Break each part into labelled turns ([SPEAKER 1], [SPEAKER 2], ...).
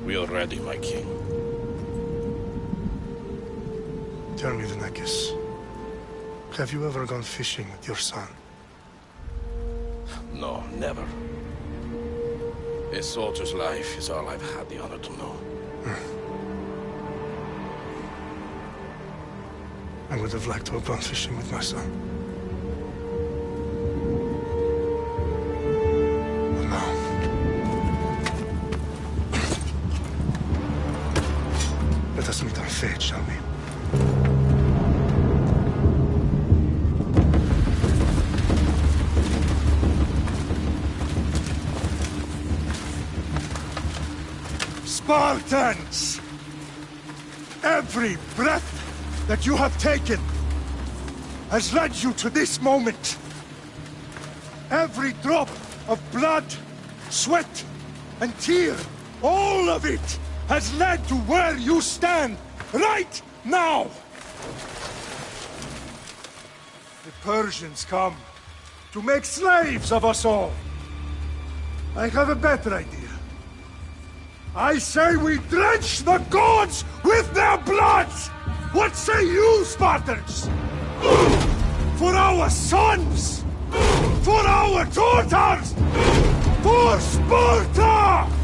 [SPEAKER 1] We are ready, my king.
[SPEAKER 2] Tell me, Vinakis, have you ever gone fishing with your son?
[SPEAKER 1] No, never. A soldier's life is all I've had the honor to know.
[SPEAKER 2] I would have liked to have gone fishing with my son. But no. Let us meet on fate, shall we?
[SPEAKER 3] Spartans! Every breath that you have taken has led you to this moment. Every drop of blood, sweat, and tear, all of it has led to where you stand right now. The Persians come to make slaves of us all. I have a better idea. I say we drench the gods with their blood! What say you, Spartans? For our sons! For our daughters! For Sparta!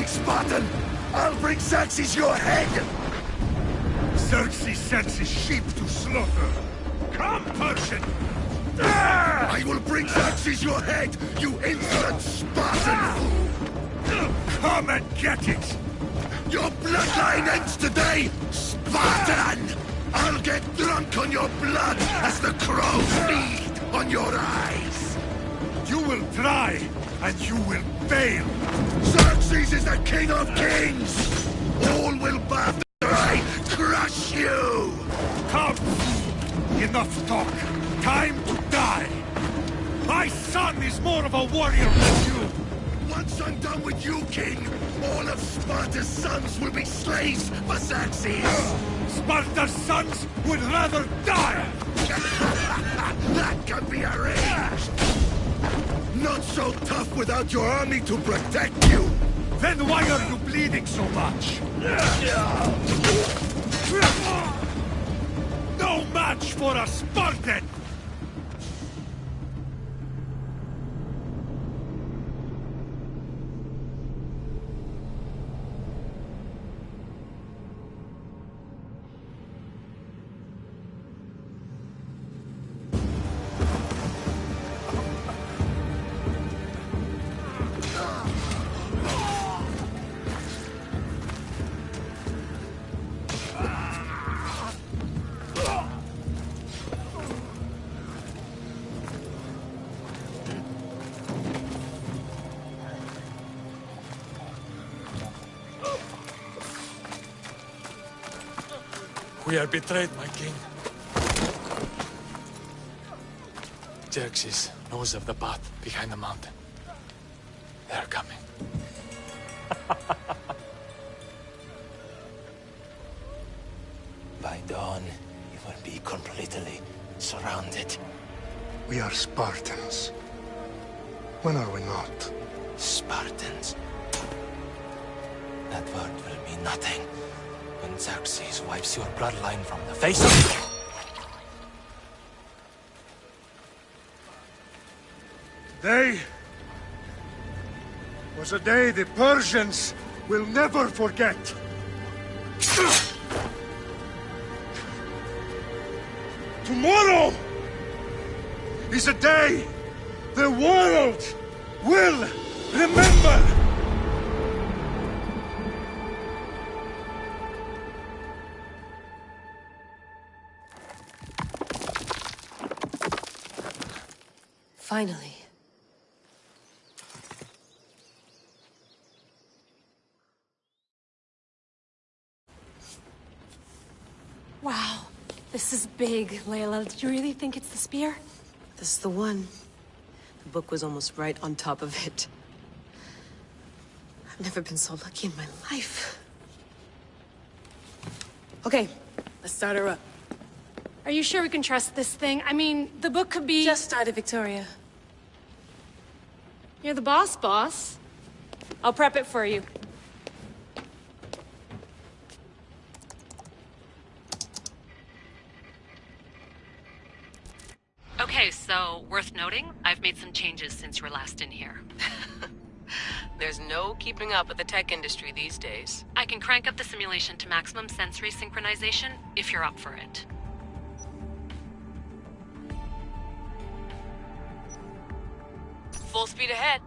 [SPEAKER 3] Spartan! I'll bring Xerxes your head! Xerxes sends his sheep to slaughter. Come, Persian! I will bring Xerxes your head, you insolent Spartan! Come and get it! Your bloodline ends today, Spartan! I'll get drunk on your blood as the crows feed on your eyes! You will try, and you will fail! Xerxes is the king of kings! All will bow after I crush you! Come! Enough talk! Time to die! My son is more of a warrior than you! Once I'm done with you, king, all of Sparta's sons will be slaves for Xerxes! Sparta's sons would rather die! That can be arranged! Not so tough without your army to protect you! Then why are you bleeding so much? No match for a Spartan!
[SPEAKER 4] We are betrayed, my king. Xerxes knows of the path behind the mountain. They're coming.
[SPEAKER 5] By dawn, you will be completely surrounded.
[SPEAKER 2] We are Spartans. When are we not?
[SPEAKER 5] Spartans. That word will mean nothing when Xerxes wipes your bloodline from the face of...
[SPEAKER 3] Today was a day the Persians will never forget. Tomorrow is a day the world will remember.
[SPEAKER 6] Finally. Wow, this This is big, Layla. Did you really think it's the spear?
[SPEAKER 7] This is the one. The book was almost right on top of it. I've never been so lucky in my life. Okay, let's start her up.
[SPEAKER 6] Are you sure we can trust this thing? I mean, the book could be...
[SPEAKER 7] Just started, Victoria.
[SPEAKER 6] You're the boss. I'll prep it for you.
[SPEAKER 8] Okay, so, worth noting, I've made some changes since you were last in here.
[SPEAKER 7] There's no keeping up with the tech industry these days.
[SPEAKER 8] I can crank up the simulation to maximum sensory synchronization, if you're up for it.
[SPEAKER 7] Full speed ahead.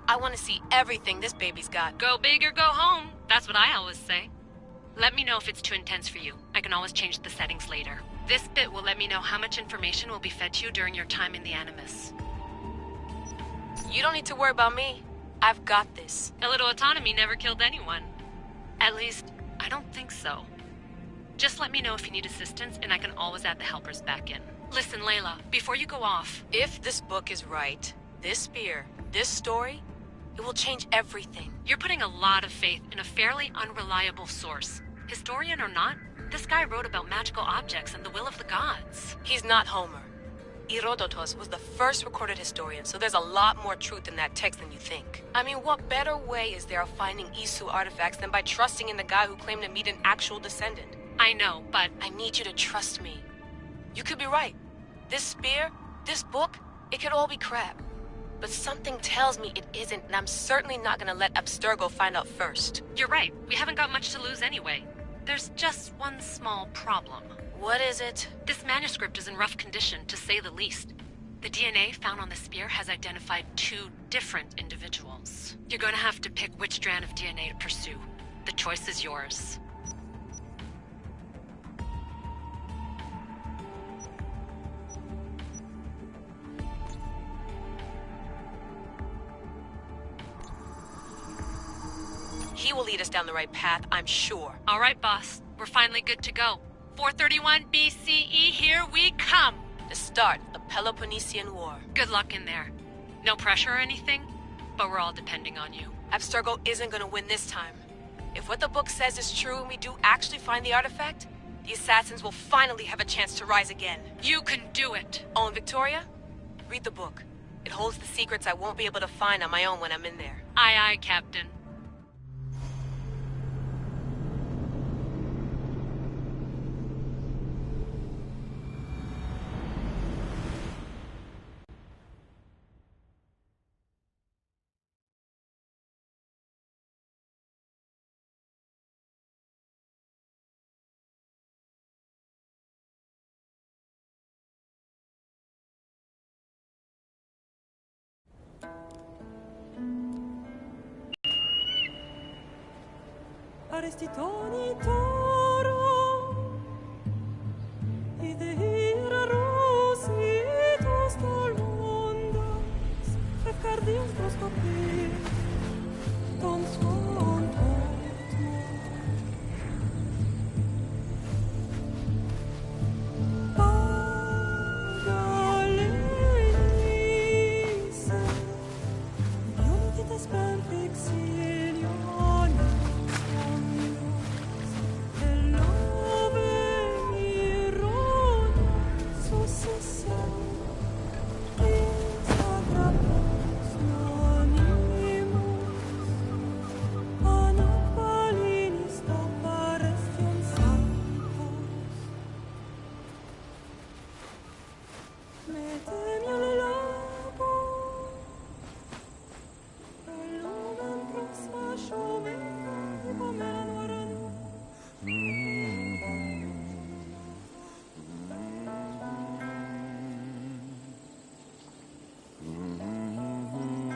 [SPEAKER 7] I want to see everything this baby's got.
[SPEAKER 8] Go big or go home. That's what I always say. Let me know if it's too intense for you. I can always change the settings later. This bit will let me know how much information will be fed to you during your time in the Animus.
[SPEAKER 7] You don't need to worry about me. I've got this.
[SPEAKER 8] A little autonomy never killed anyone. At least, I don't think so. Just let me know if you need assistance, and I can always add the helpers back in. Listen, Layla, before you go off...
[SPEAKER 7] If this book is right, this spear, this story, it will change everything.
[SPEAKER 8] You're putting a lot of faith in a fairly unreliable source. Historian or not, this guy wrote about magical objects and the will of the gods.
[SPEAKER 7] He's not Homer. Herodotus was the first recorded historian, so there's a lot more truth in that text than you think. I mean, what better way is there of finding Isu artifacts than by trusting in the guy who claimed to meet an actual descendant?
[SPEAKER 8] I know, but...
[SPEAKER 7] I need you to trust me. You could be right. This spear, this book, it could all be crap. But something tells me it isn't, and I'm certainly not gonna let Abstergo find out first.
[SPEAKER 8] You're right. We haven't got much to lose anyway. There's just one small problem.
[SPEAKER 7] What is it?
[SPEAKER 8] This manuscript is in rough condition, to say the least. The DNA found on the spear has identified 2 different individuals. You're going to have to pick which strand of DNA to pursue. The choice is yours.
[SPEAKER 7] He will lead us down the right path, I'm sure.
[SPEAKER 8] All right, boss. We're finally good to go. 431 BCE, here we come!
[SPEAKER 7] The start of the Peloponnesian War.
[SPEAKER 8] Good luck in there. No pressure or anything, but we're all depending on you.
[SPEAKER 7] Abstergo isn't gonna win this time. If what the book says is true and we do actually find the artifact, the assassins will finally have a chance to rise again.
[SPEAKER 8] You can do it!
[SPEAKER 7] Oh, and Victoria? Read the book. It holds the secrets I won't be able to find on my own when I'm in there.
[SPEAKER 8] Aye, aye, Captain.
[SPEAKER 9] Arrestitoni toro idehira rositos tolmondas efcardios proskopi tom skontot Pagalenise Ionites perfectilion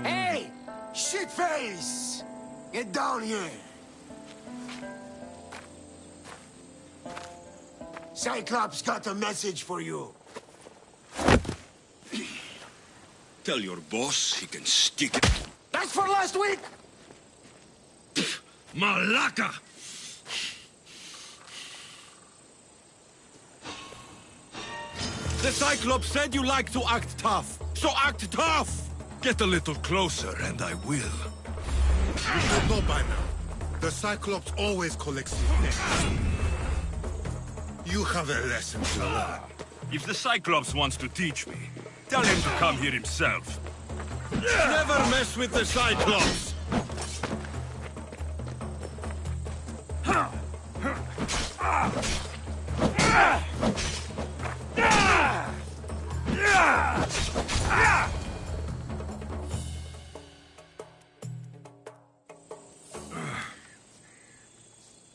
[SPEAKER 3] Hey! Shitface! Get down here! Cyclops got a message for you.
[SPEAKER 1] Tell your boss he can stick it.
[SPEAKER 3] That's for last week!
[SPEAKER 1] Malaka! The Cyclops said you like to act tough, so act tough! Get a little closer and I will.
[SPEAKER 2] You should know by now. The Cyclops always collects his debts. You have a lesson to learn.
[SPEAKER 1] If the Cyclops wants to teach me, tell him to come here himself. Never mess with the Cyclops!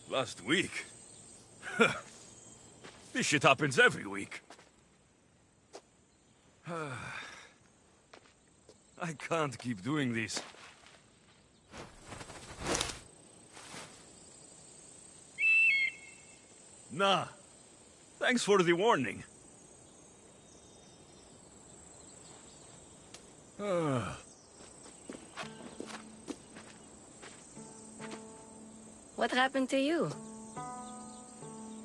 [SPEAKER 1] Last week? This shit happens every week. I can't keep doing this. Nah. Thanks for the warning.
[SPEAKER 7] What happened to you?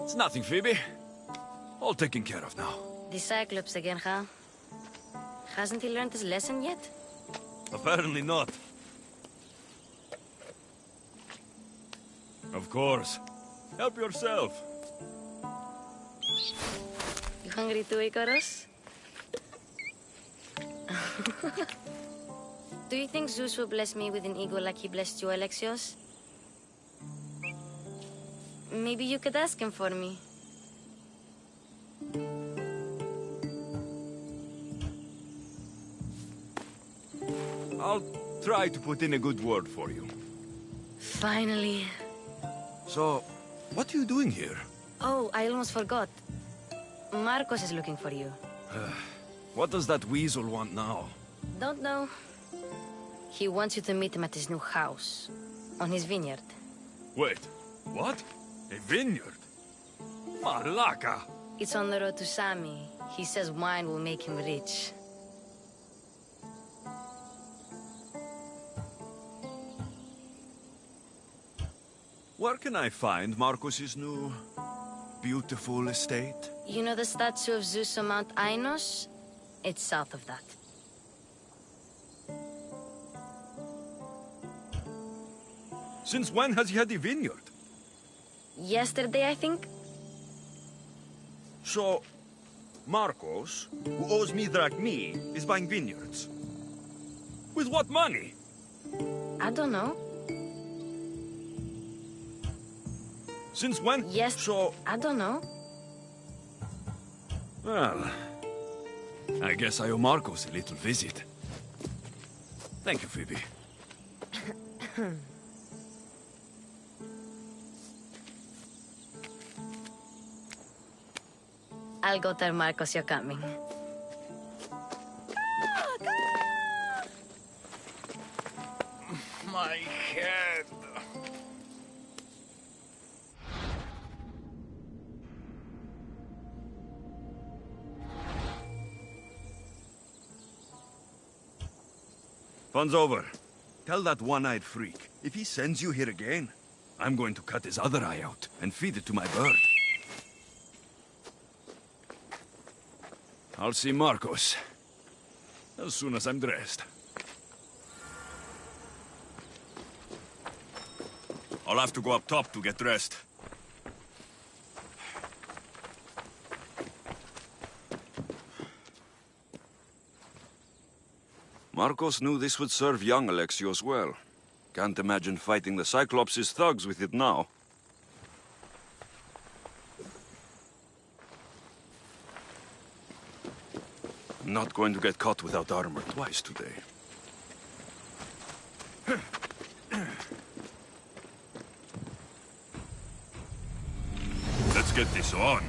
[SPEAKER 1] It's nothing, Phoebe. All taken care of now.
[SPEAKER 7] The Cyclops again, huh? Hasn't he learned his lesson yet?
[SPEAKER 1] Apparently not. Of course. Help yourself.
[SPEAKER 7] You hungry too, Icarus? Do you think Zeus will bless me with an ego like he blessed you, Alexios? Maybe you could ask him for me.
[SPEAKER 1] I'll try to put in a good word for you.
[SPEAKER 7] Finally.
[SPEAKER 1] So, what are you doing here?
[SPEAKER 7] Oh, I almost forgot. Marcos is looking for you.
[SPEAKER 1] What does that weasel want now?
[SPEAKER 7] Don't know. He wants you to meet him at his new house. On his vineyard.
[SPEAKER 1] Wait, what? A vineyard? Malaka!
[SPEAKER 7] It's on the road to Sami. He says wine will make him rich.
[SPEAKER 1] Where can I find Marcos's new, beautiful estate?
[SPEAKER 7] You know the statue of Zeus on Mount Ainos? It's south of that.
[SPEAKER 1] Since when has he had a vineyard?
[SPEAKER 7] Yesterday, I think?
[SPEAKER 1] So, Marcos, who owes me drachmi, is buying vineyards. With what money?
[SPEAKER 7] I don't know.
[SPEAKER 1] Since when?
[SPEAKER 7] Yes,
[SPEAKER 1] So,
[SPEAKER 7] I don't know.
[SPEAKER 1] well, I guess I owe Marcos a little visit. Thank you, Phoebe.
[SPEAKER 7] I'll go tell Marcos you're coming.
[SPEAKER 4] My head.
[SPEAKER 1] Fun's over. Tell that one-eyed freak, if he sends you here again, I'm going to cut his other eye out and feed it to my bird. I'll see Marcos as soon as I'm dressed. I'll have to go up top to get dressed. Marcos knew this would serve young Alexios well. Can't imagine fighting the Cyclops' thugs with it now. Not going to get caught without armor twice today. Let's get this on.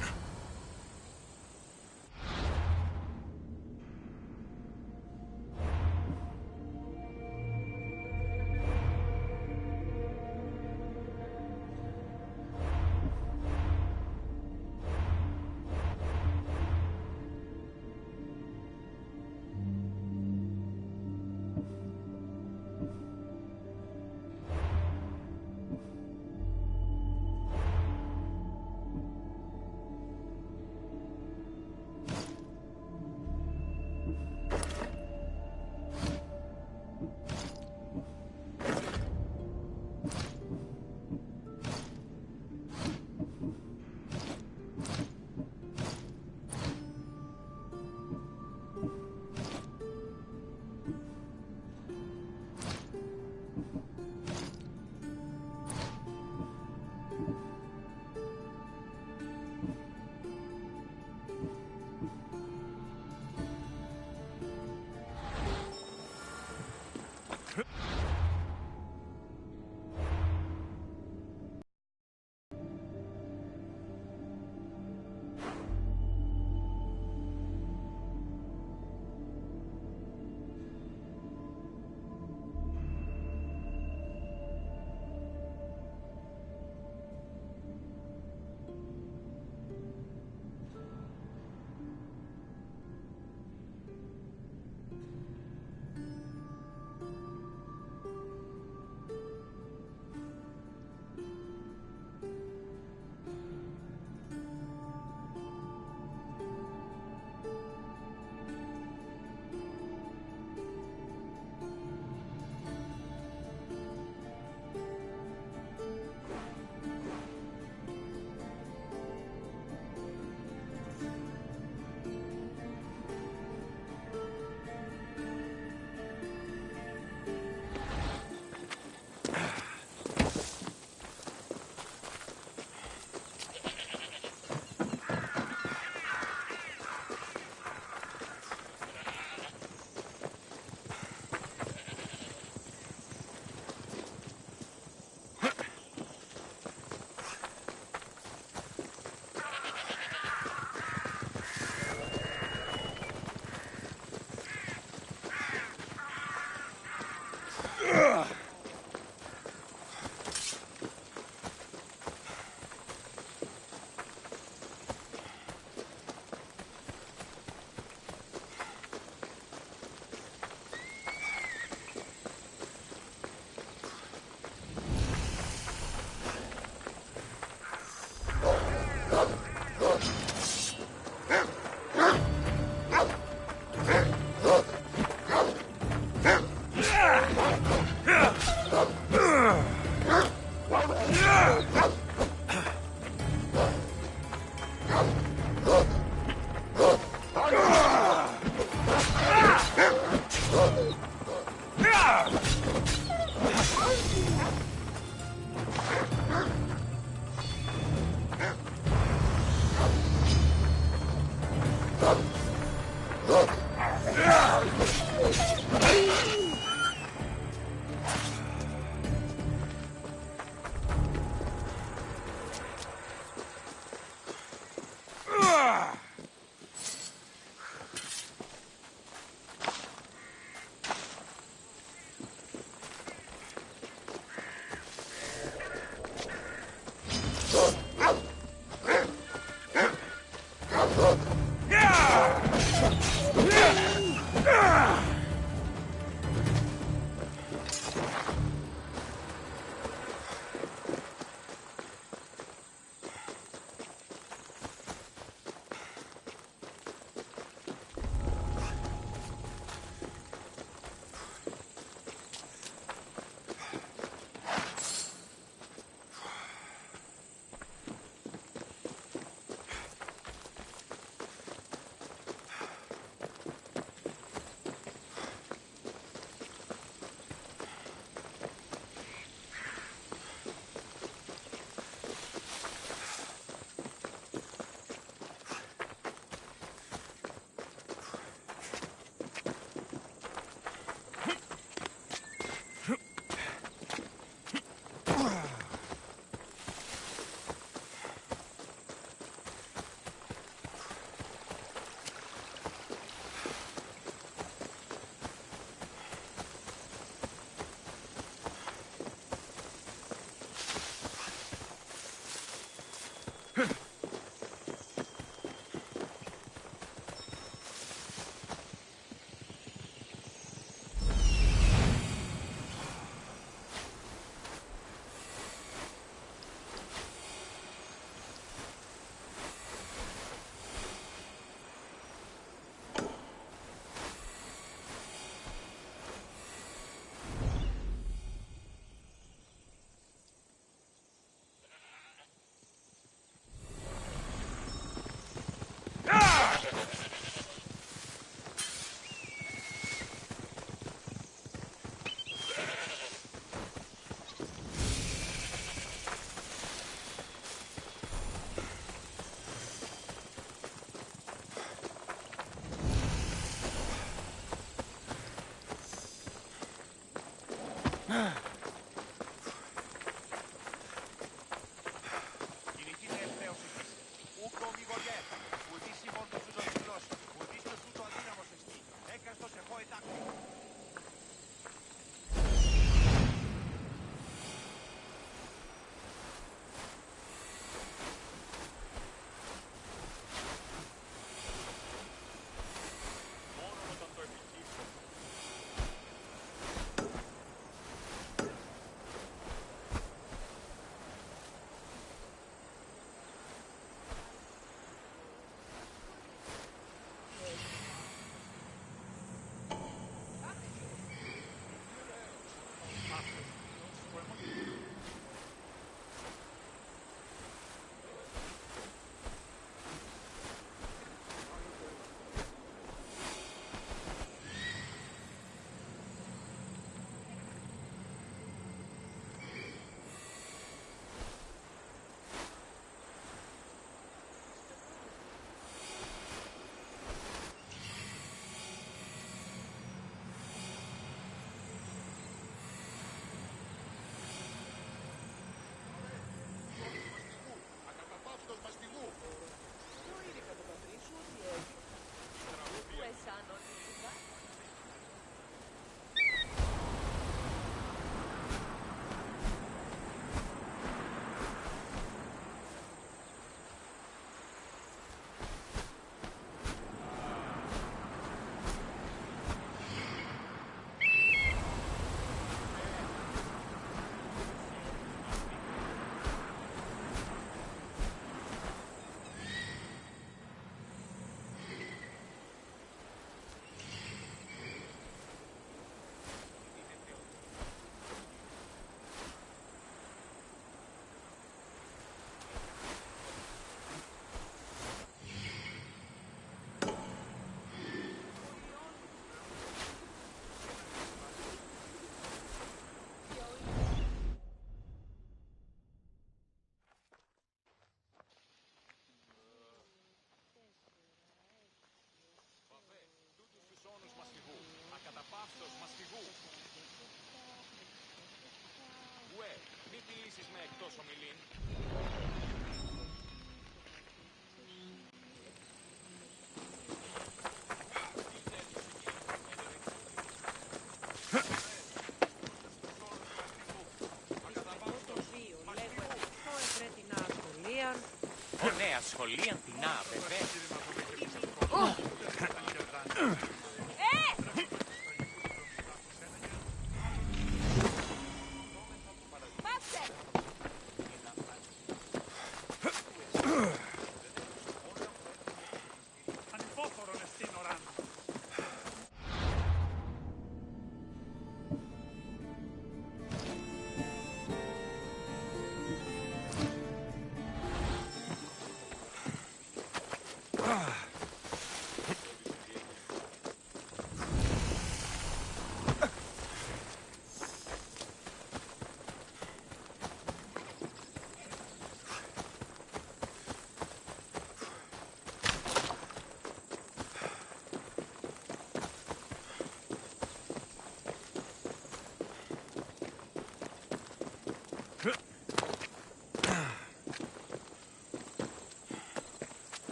[SPEAKER 10] Νέα σχολεία, τεινά, βέβαια.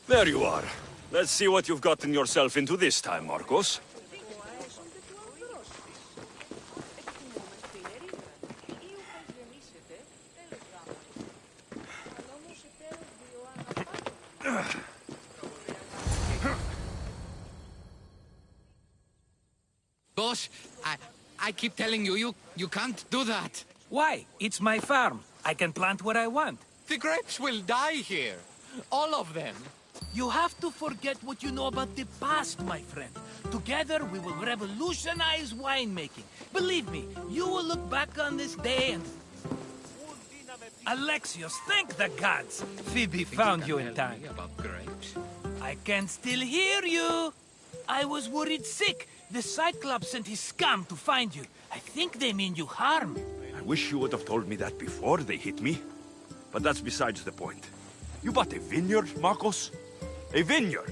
[SPEAKER 1] There you are. Let's see what you've gotten yourself into this time, Marcos.
[SPEAKER 11] Boss, I keep telling you can't do that.
[SPEAKER 12] Why? It's my farm. I can plant what I want.
[SPEAKER 11] The grapes will die here. All of them.
[SPEAKER 12] You have to forget what you know about the past, my friend. Together, we will revolutionize winemaking. Believe me, you will look back on this day and... Alexios, thank the gods! Phoebe found you in time.
[SPEAKER 11] About grapes.
[SPEAKER 12] I can still hear you! I was worried sick. The Cyclops sent his scum to find you. I think they mean you harm.
[SPEAKER 1] I wish you would have told me that before they hit me. But that's besides the point. You bought a vineyard, Marcos? A vineyard?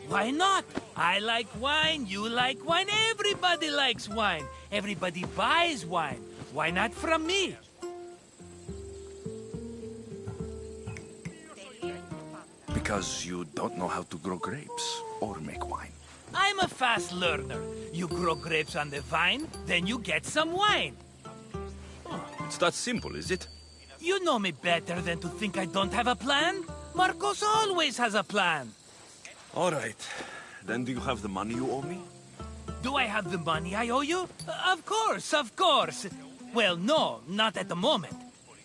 [SPEAKER 12] Why not? I like wine, you like wine, everybody likes wine. Everybody buys wine. Why not from me?
[SPEAKER 1] Because you don't know how to grow grapes or make wine.
[SPEAKER 12] I'm a fast learner. You grow grapes on the vine, then you get some wine.
[SPEAKER 1] It's that simple, is it?
[SPEAKER 12] You know me better than to think I don't have a plan. Marcos always has a plan.
[SPEAKER 1] All right. Then do you have the money you owe me?
[SPEAKER 12] Do I have the money I owe you? Of course, of course. Well, no, not at the moment.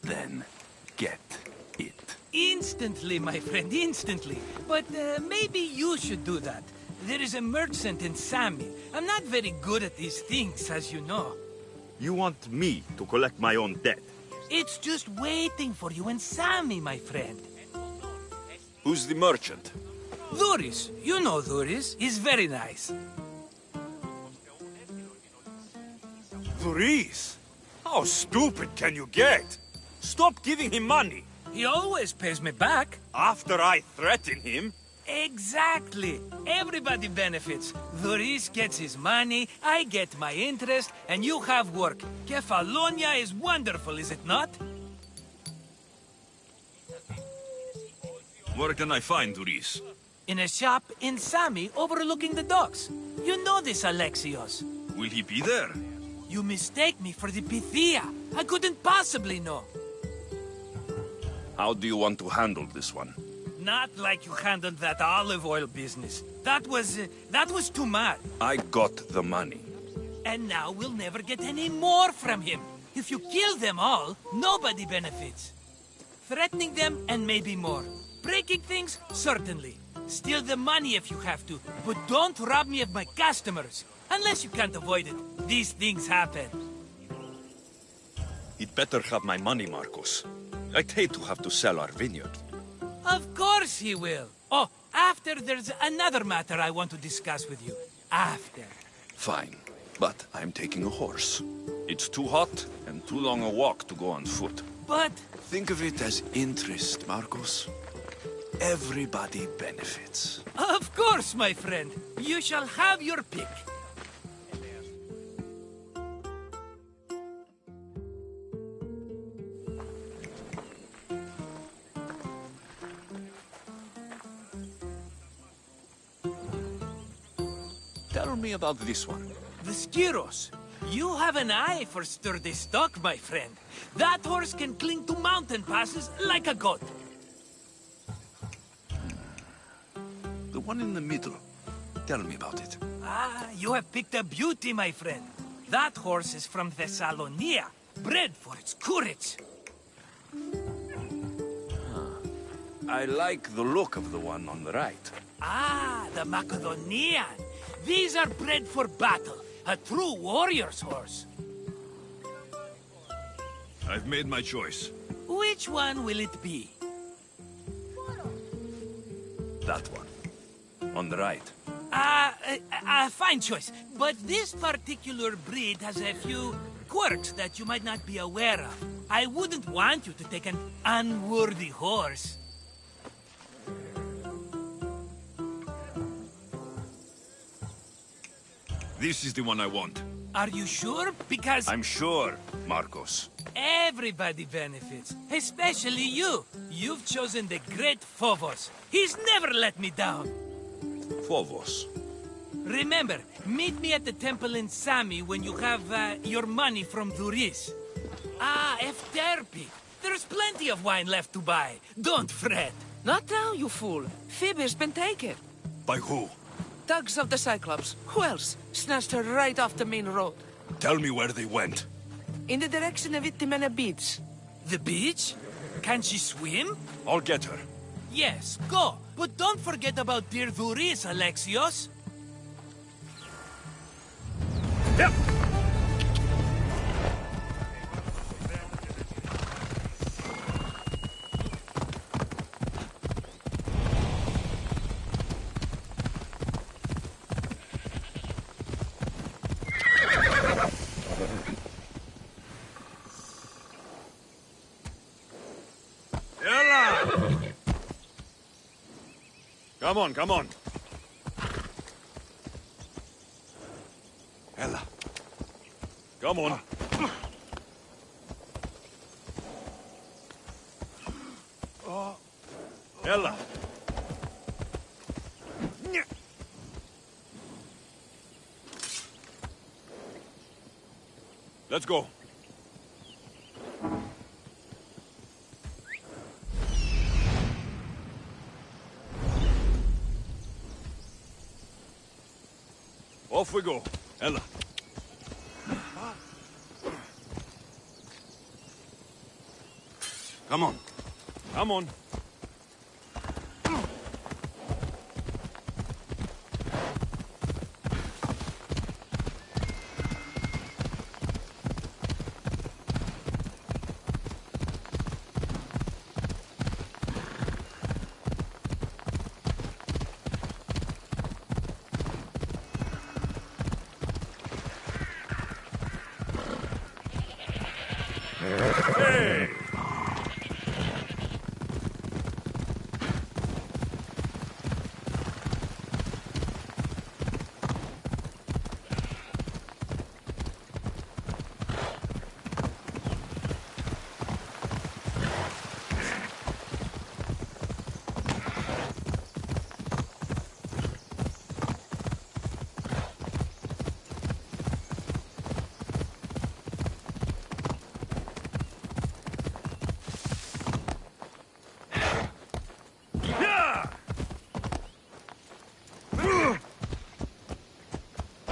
[SPEAKER 1] Then get it.
[SPEAKER 12] Instantly, my friend, instantly. But maybe you should do that. There is a merchant in Sami. I'm not very good at these things, as you know.
[SPEAKER 1] You want me to collect my own debt?
[SPEAKER 12] It's just waiting for you in Sami, my friend.
[SPEAKER 1] Who's the merchant?
[SPEAKER 12] Dhuris. You know Dhuris. He's very nice.
[SPEAKER 1] Dhuris? How stupid can you get? Stop giving him money.
[SPEAKER 12] He always pays me back.
[SPEAKER 1] After I threaten him?
[SPEAKER 12] Exactly. Everybody benefits. Dhuris gets his money, I get my interest, and you have work. Kefalonia is wonderful, is it not?
[SPEAKER 1] Where can I find Dhuris?
[SPEAKER 12] In a shop in Sami overlooking the docks. You know this, Alexios.
[SPEAKER 1] Will he be there?
[SPEAKER 12] You mistake me for the Pythia. I couldn't possibly know.
[SPEAKER 1] How do you want to handle this one?
[SPEAKER 12] Not like you handled that olive oil business. That was too much.
[SPEAKER 1] I got the money.
[SPEAKER 12] And now we'll never get any more from him. If you kill them all, nobody benefits. Threatening them, and maybe more. Breaking things, certainly. Steal the money if you have to, but don't rob me of my customers. Unless you can't avoid it. These things happen.
[SPEAKER 1] He'd better have my money, Marcos. I'd hate to have to sell our vineyard.
[SPEAKER 12] Of course he will. Oh, after there's another matter I want to discuss with you. After.
[SPEAKER 1] Fine, but I'm taking a horse. It's too hot and too long a walk to go on foot.
[SPEAKER 12] But...
[SPEAKER 1] Think of it as interest, Marcos. Everybody benefits.
[SPEAKER 12] Of course, my friend. You shall have your pick.
[SPEAKER 1] Tell me about this one.
[SPEAKER 12] The Skiros. You have an eye for sturdy stock, my friend. That horse can cling to mountain passes like a goat.
[SPEAKER 1] The one in the middle. Tell me about it.
[SPEAKER 12] Ah, you have picked a beauty, my friend. That horse is from Thessalonia, bred for its courage.
[SPEAKER 1] I like the look of the one on the right.
[SPEAKER 12] Ah, the Macedonian. These are bred for battle. A true warrior's horse.
[SPEAKER 1] I've made my choice.
[SPEAKER 12] Which one will it be?
[SPEAKER 1] That one. On the right.
[SPEAKER 12] Fine choice. But this particular breed has a few quirks that you might not be aware of. I wouldn't want you to take an unworthy horse.
[SPEAKER 1] This is the one I want.
[SPEAKER 12] Are you sure? Because...
[SPEAKER 1] I'm sure, Marcos.
[SPEAKER 12] Everybody benefits. Especially you. You've chosen the great Phobos. He's never let me down.
[SPEAKER 1] Phobos.
[SPEAKER 12] Remember, meet me at the temple in Sami when you have your money from Duris. Ah, Efterpi. There's plenty of wine left to buy. Don't fret.
[SPEAKER 13] Not now, you fool. Phoebe's been taken.
[SPEAKER 1] By who?
[SPEAKER 13] Thugs of the Cyclops. Who else? Snatched her right off the main road.
[SPEAKER 1] Tell me where they went.
[SPEAKER 13] In the direction of Itimena Beach.
[SPEAKER 12] The beach? Can she swim?
[SPEAKER 1] I'll get her.
[SPEAKER 12] Yes, go. But don't forget about dear Duris, Alexios.
[SPEAKER 1] Yep. Come on, come on. Ella. Come on. Ella. Let's go. Off we go. Ella. Come on. Come on. Hey!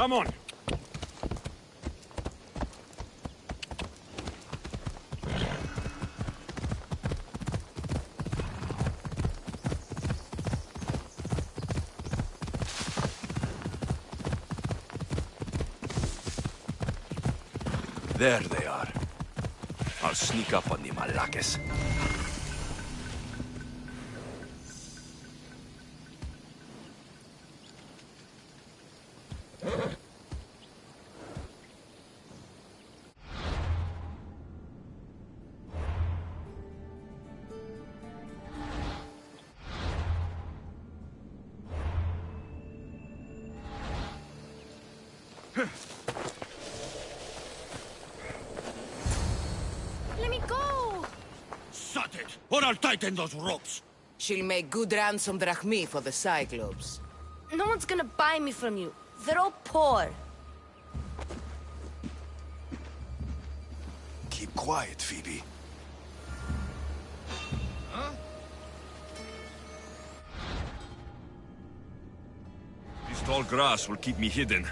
[SPEAKER 1] Come on. There they are. I'll sneak up on the Malakes.
[SPEAKER 6] Let me go!
[SPEAKER 2] Shut it, or I'll tighten those ropes.
[SPEAKER 13] She'll make good ransom drachmi for the Cyclops.
[SPEAKER 14] No one's gonna buy me from you. They're all poor.
[SPEAKER 1] Keep quiet, Phoebe.
[SPEAKER 2] Huh?
[SPEAKER 1] This tall grass will keep me hidden.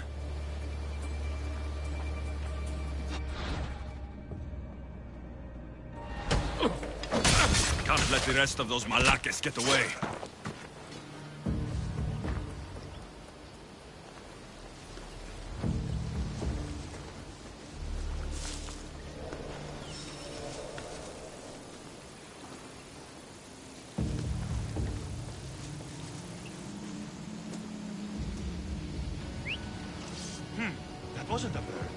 [SPEAKER 1] Can't let the rest of those Malakes get away.
[SPEAKER 2] That wasn't a bird.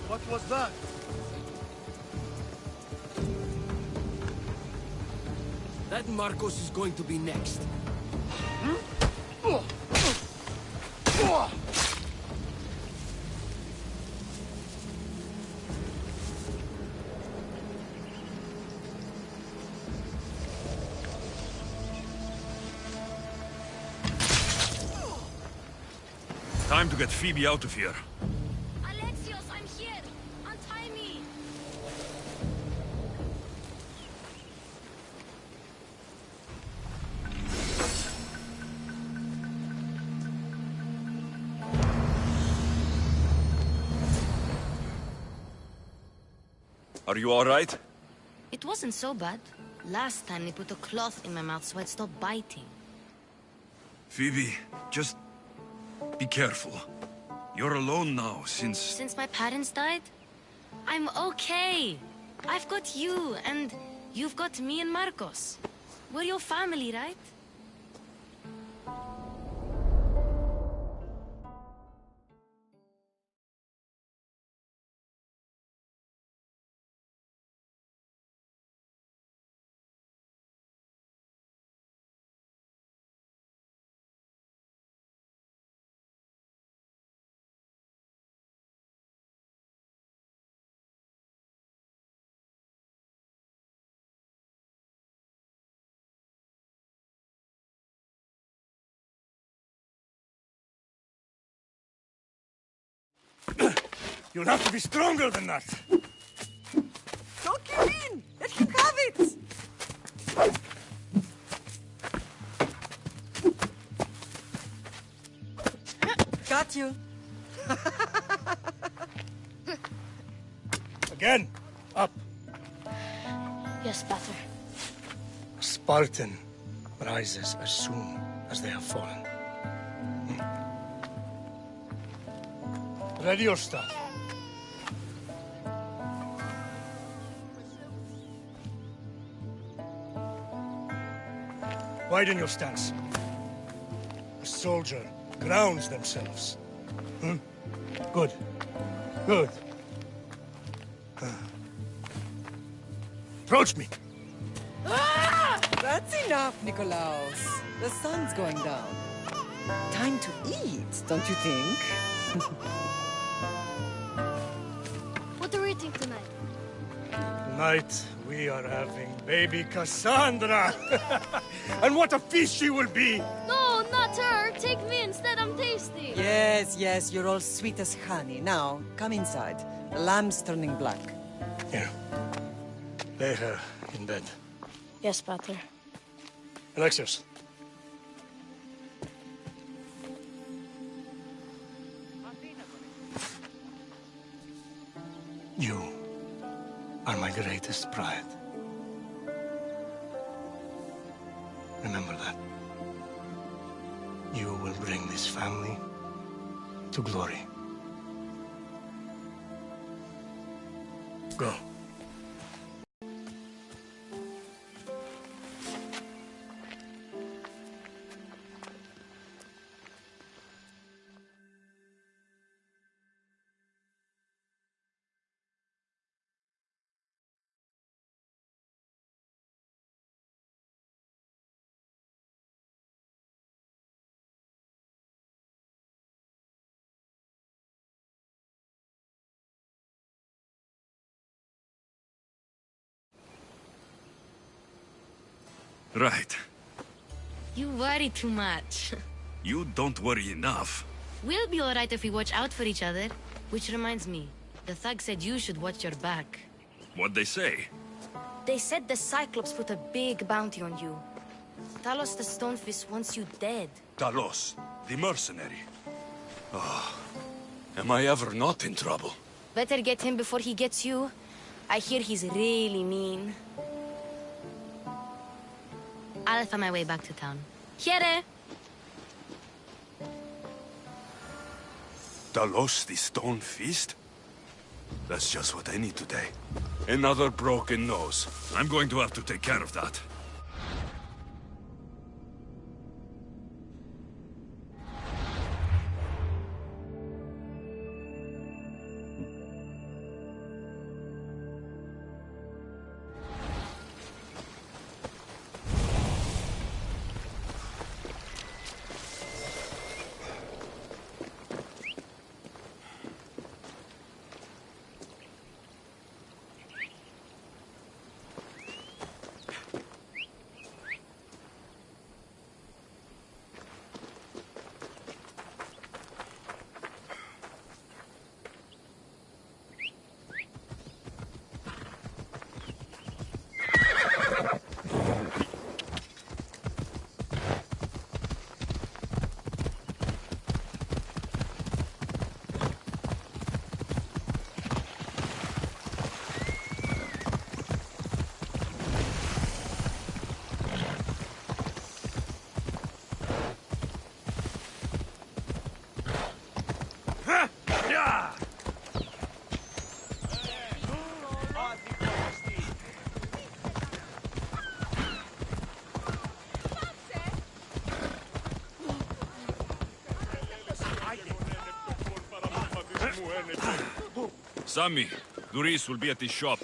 [SPEAKER 3] What was that?
[SPEAKER 15] That Marcos is going to be next.
[SPEAKER 1] Time to get Phoebe out of here.
[SPEAKER 14] Alexios, I'm here! Untie me!
[SPEAKER 1] Are you all right?
[SPEAKER 14] It wasn't so bad. Last time they put a cloth in my mouth so I'd stop biting.
[SPEAKER 1] Phoebe, just be careful. You're alone now since...
[SPEAKER 14] Since my parents died? I'm okay. I've got you, and you've got me and Marcos. We're your family, right?
[SPEAKER 3] You'll have to be stronger than that.
[SPEAKER 9] Don't give in! Let him have it! Got you.
[SPEAKER 3] Again. Up.
[SPEAKER 14] Yes, Pater.
[SPEAKER 3] A Spartan rises as soon as they have fallen. Ready your staff. Widen your stance. A soldier grounds themselves. Good. Good. Approach me.
[SPEAKER 9] That's enough, Nikolaos. The sun's going down. Time to eat, don't you think?
[SPEAKER 14] What are we eating tonight?
[SPEAKER 3] Tonight, we are having baby Cassandra. And what a feast she will be!
[SPEAKER 14] No, I'm not her. Take me instead, I'm tasty.
[SPEAKER 9] Yes, yes, you're all sweet as honey. Now, come inside. The lamb's turning black.
[SPEAKER 16] Here. Lay her in bed.
[SPEAKER 14] Yes, Pater.
[SPEAKER 16] Alexios. You are my greatest pride. Remember that. You will bring this family to glory. Go.
[SPEAKER 1] Right.
[SPEAKER 14] You worry too much.
[SPEAKER 1] You don't worry enough.
[SPEAKER 14] We'll be alright if we watch out for each other. Which reminds me, the thug said you should watch your back.
[SPEAKER 1] What'd they say?
[SPEAKER 14] They said the Cyclops put a big bounty on you. Talos the Stonefist wants you dead.
[SPEAKER 1] Talos, the mercenary. Oh, am I ever not in trouble?
[SPEAKER 14] Better get him before he gets you. I hear he's really mean. I'll find my way back to town. Here!
[SPEAKER 1] Talos, the Stone Fist? That's just what I need today. Another broken nose. I'm going to have to take care of that. Sammy, Duris will be at his shop.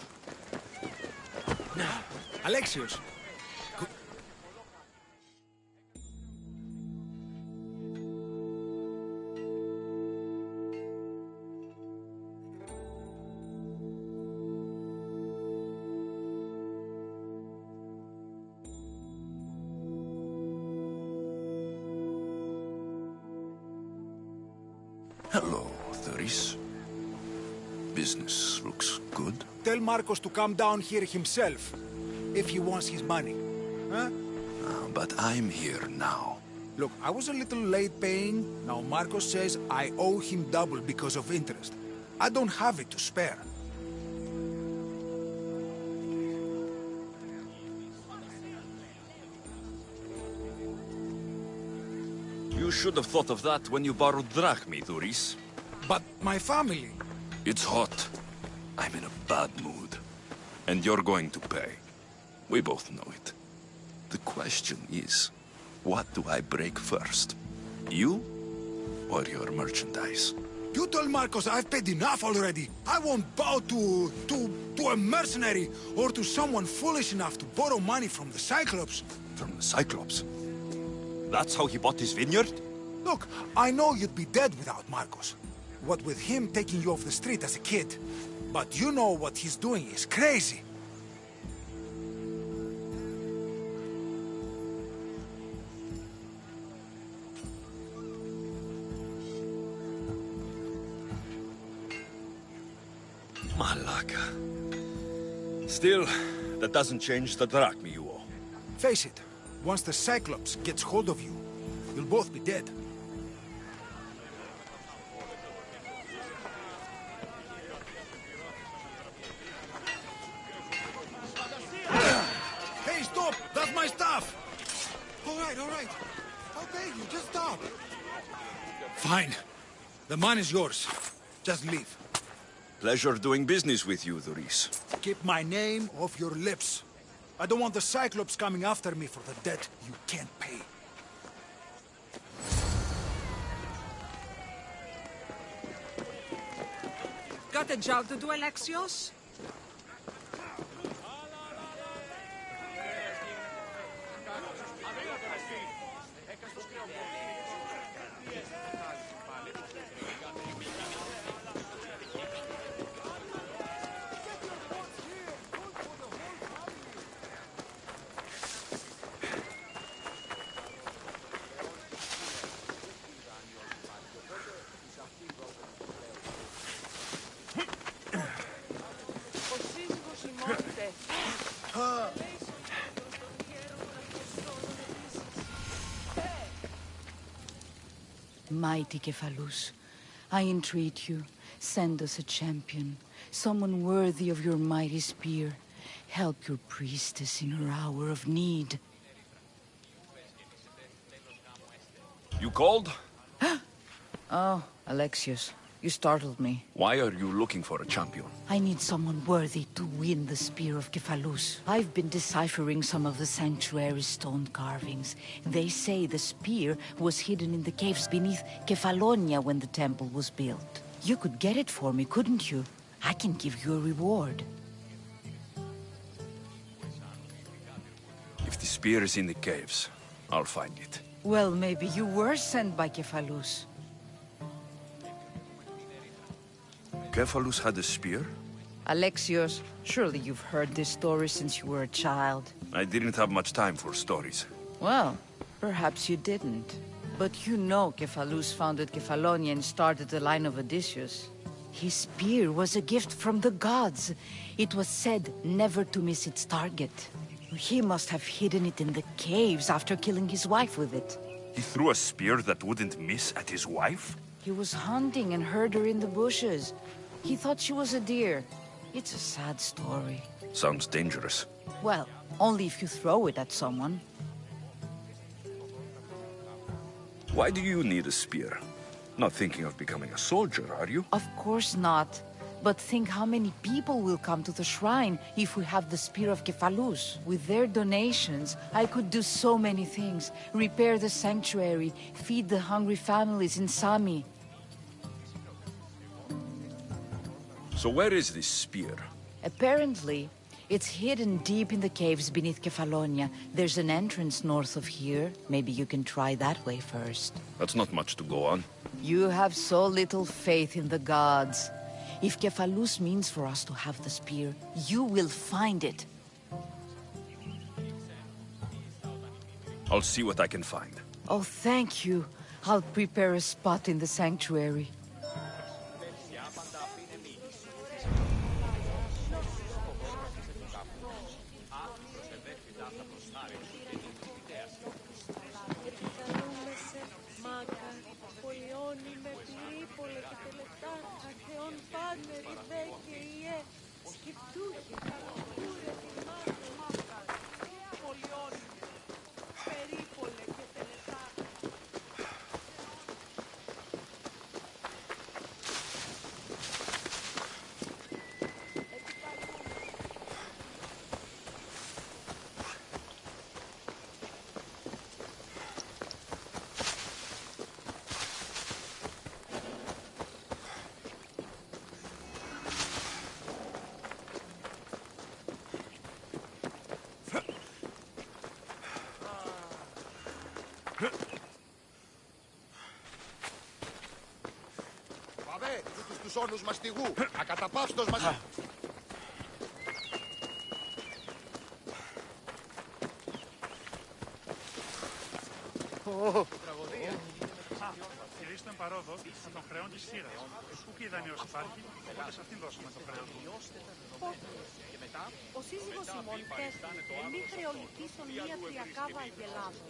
[SPEAKER 12] Alexios.
[SPEAKER 1] Hello, Duris. Business looks good.
[SPEAKER 17] Tell Marcos to come down here himself, if he wants his money. Huh?
[SPEAKER 1] But I'm here now.
[SPEAKER 17] Look, I was a little late paying. Now Marcos says I owe him double because of interest. I don't have it to spare.
[SPEAKER 1] You should have thought of that when you borrowed drachmi, Duris.
[SPEAKER 17] But my family...
[SPEAKER 1] It's hot. I'm in a bad mood. And you're going to pay. We both know it. The question is, what do I break first? You or your merchandise?
[SPEAKER 17] You told Marcos I've paid enough already. I won't bow to a mercenary or to someone foolish enough to borrow money from the Cyclops.
[SPEAKER 1] From the Cyclops? That's how he bought his vineyard?
[SPEAKER 17] Look, I know you'd be dead without Marcos. What with him taking you off the street as a kid. But you know what he's doing is crazy.
[SPEAKER 1] Malaka. Still, that doesn't change the drachma you owe.
[SPEAKER 17] Face it, once the Cyclops gets hold of you, you'll both be dead. Hey, stop! That's my stuff! All right. I'll pay you, just stop. Fine. The man is yours. Just leave.
[SPEAKER 1] Pleasure doing business with you, Doris.
[SPEAKER 17] Keep my name off your lips. I don't want the Cyclops coming after me for the debt you can't pay.
[SPEAKER 13] Got a job to do, Alexios?
[SPEAKER 18] Mighty Cephalus, I entreat you, send us a champion, someone worthy of your mighty spear. Help your priestess in her hour of need.
[SPEAKER 1] You called?
[SPEAKER 18] Oh, Alexios, you startled me.
[SPEAKER 1] Why are you looking for a champion?
[SPEAKER 18] I need someone worthy to win the spear of Cephalus. I've been deciphering some of the sanctuary's stone carvings. They say the spear was hidden in the caves beneath Kefalonia when the temple was built. You could get it for me, couldn't you? I can give you a reward.
[SPEAKER 1] If the spear is in the caves, I'll find it.
[SPEAKER 18] Well, maybe you were sent by Cephalus.
[SPEAKER 1] Cephalus had a spear?
[SPEAKER 18] Alexios, surely you've heard this story since you were a child.
[SPEAKER 1] I didn't have much time for stories.
[SPEAKER 18] Well, perhaps you didn't. But you know Cephalus founded Kefalonia and started the line of Odysseus. His spear was a gift from the gods. It was said never to miss its target. He must have hidden it in the caves after killing his wife with it.
[SPEAKER 1] He threw a spear that wouldn't miss at his wife?
[SPEAKER 18] He was hunting and heard her in the bushes. He thought she was a deer. It's a sad story.
[SPEAKER 1] Sounds dangerous.
[SPEAKER 18] Well, only if you throw it at someone.
[SPEAKER 1] Why do you need a spear? Not thinking of becoming a soldier, are you?
[SPEAKER 18] Of course not. But think how many people will come to the shrine if we have the spear of Cephalus. With their donations, I could do so many things. Repair the sanctuary, feed the hungry families in Sami.
[SPEAKER 1] So where is this spear?
[SPEAKER 18] Apparently, it's hidden deep in the caves beneath Kefalonia. There's an entrance north of here. Maybe you can try that way first.
[SPEAKER 1] That's not much to go on.
[SPEAKER 18] You have so little faith in the gods. If Cephalus means for us to have the spear, you will find it.
[SPEAKER 1] I'll see what I can find.
[SPEAKER 18] Oh, thank you. I'll prepare a spot in the sanctuary.
[SPEAKER 3] Παβέ, τούτους τους όνους μαστιγού, ακαταπαύστος μαζί. στον παρόδο θα τον χρεών της σύρας. Πού και η δανείος υπάρχει, οπότε σε αυτήν δώσουμε το χρέος.
[SPEAKER 19] Ο σύζυγος ημών τέχνηκε μη χρεοληπτήσεων μία τριακάδα αγελάδων.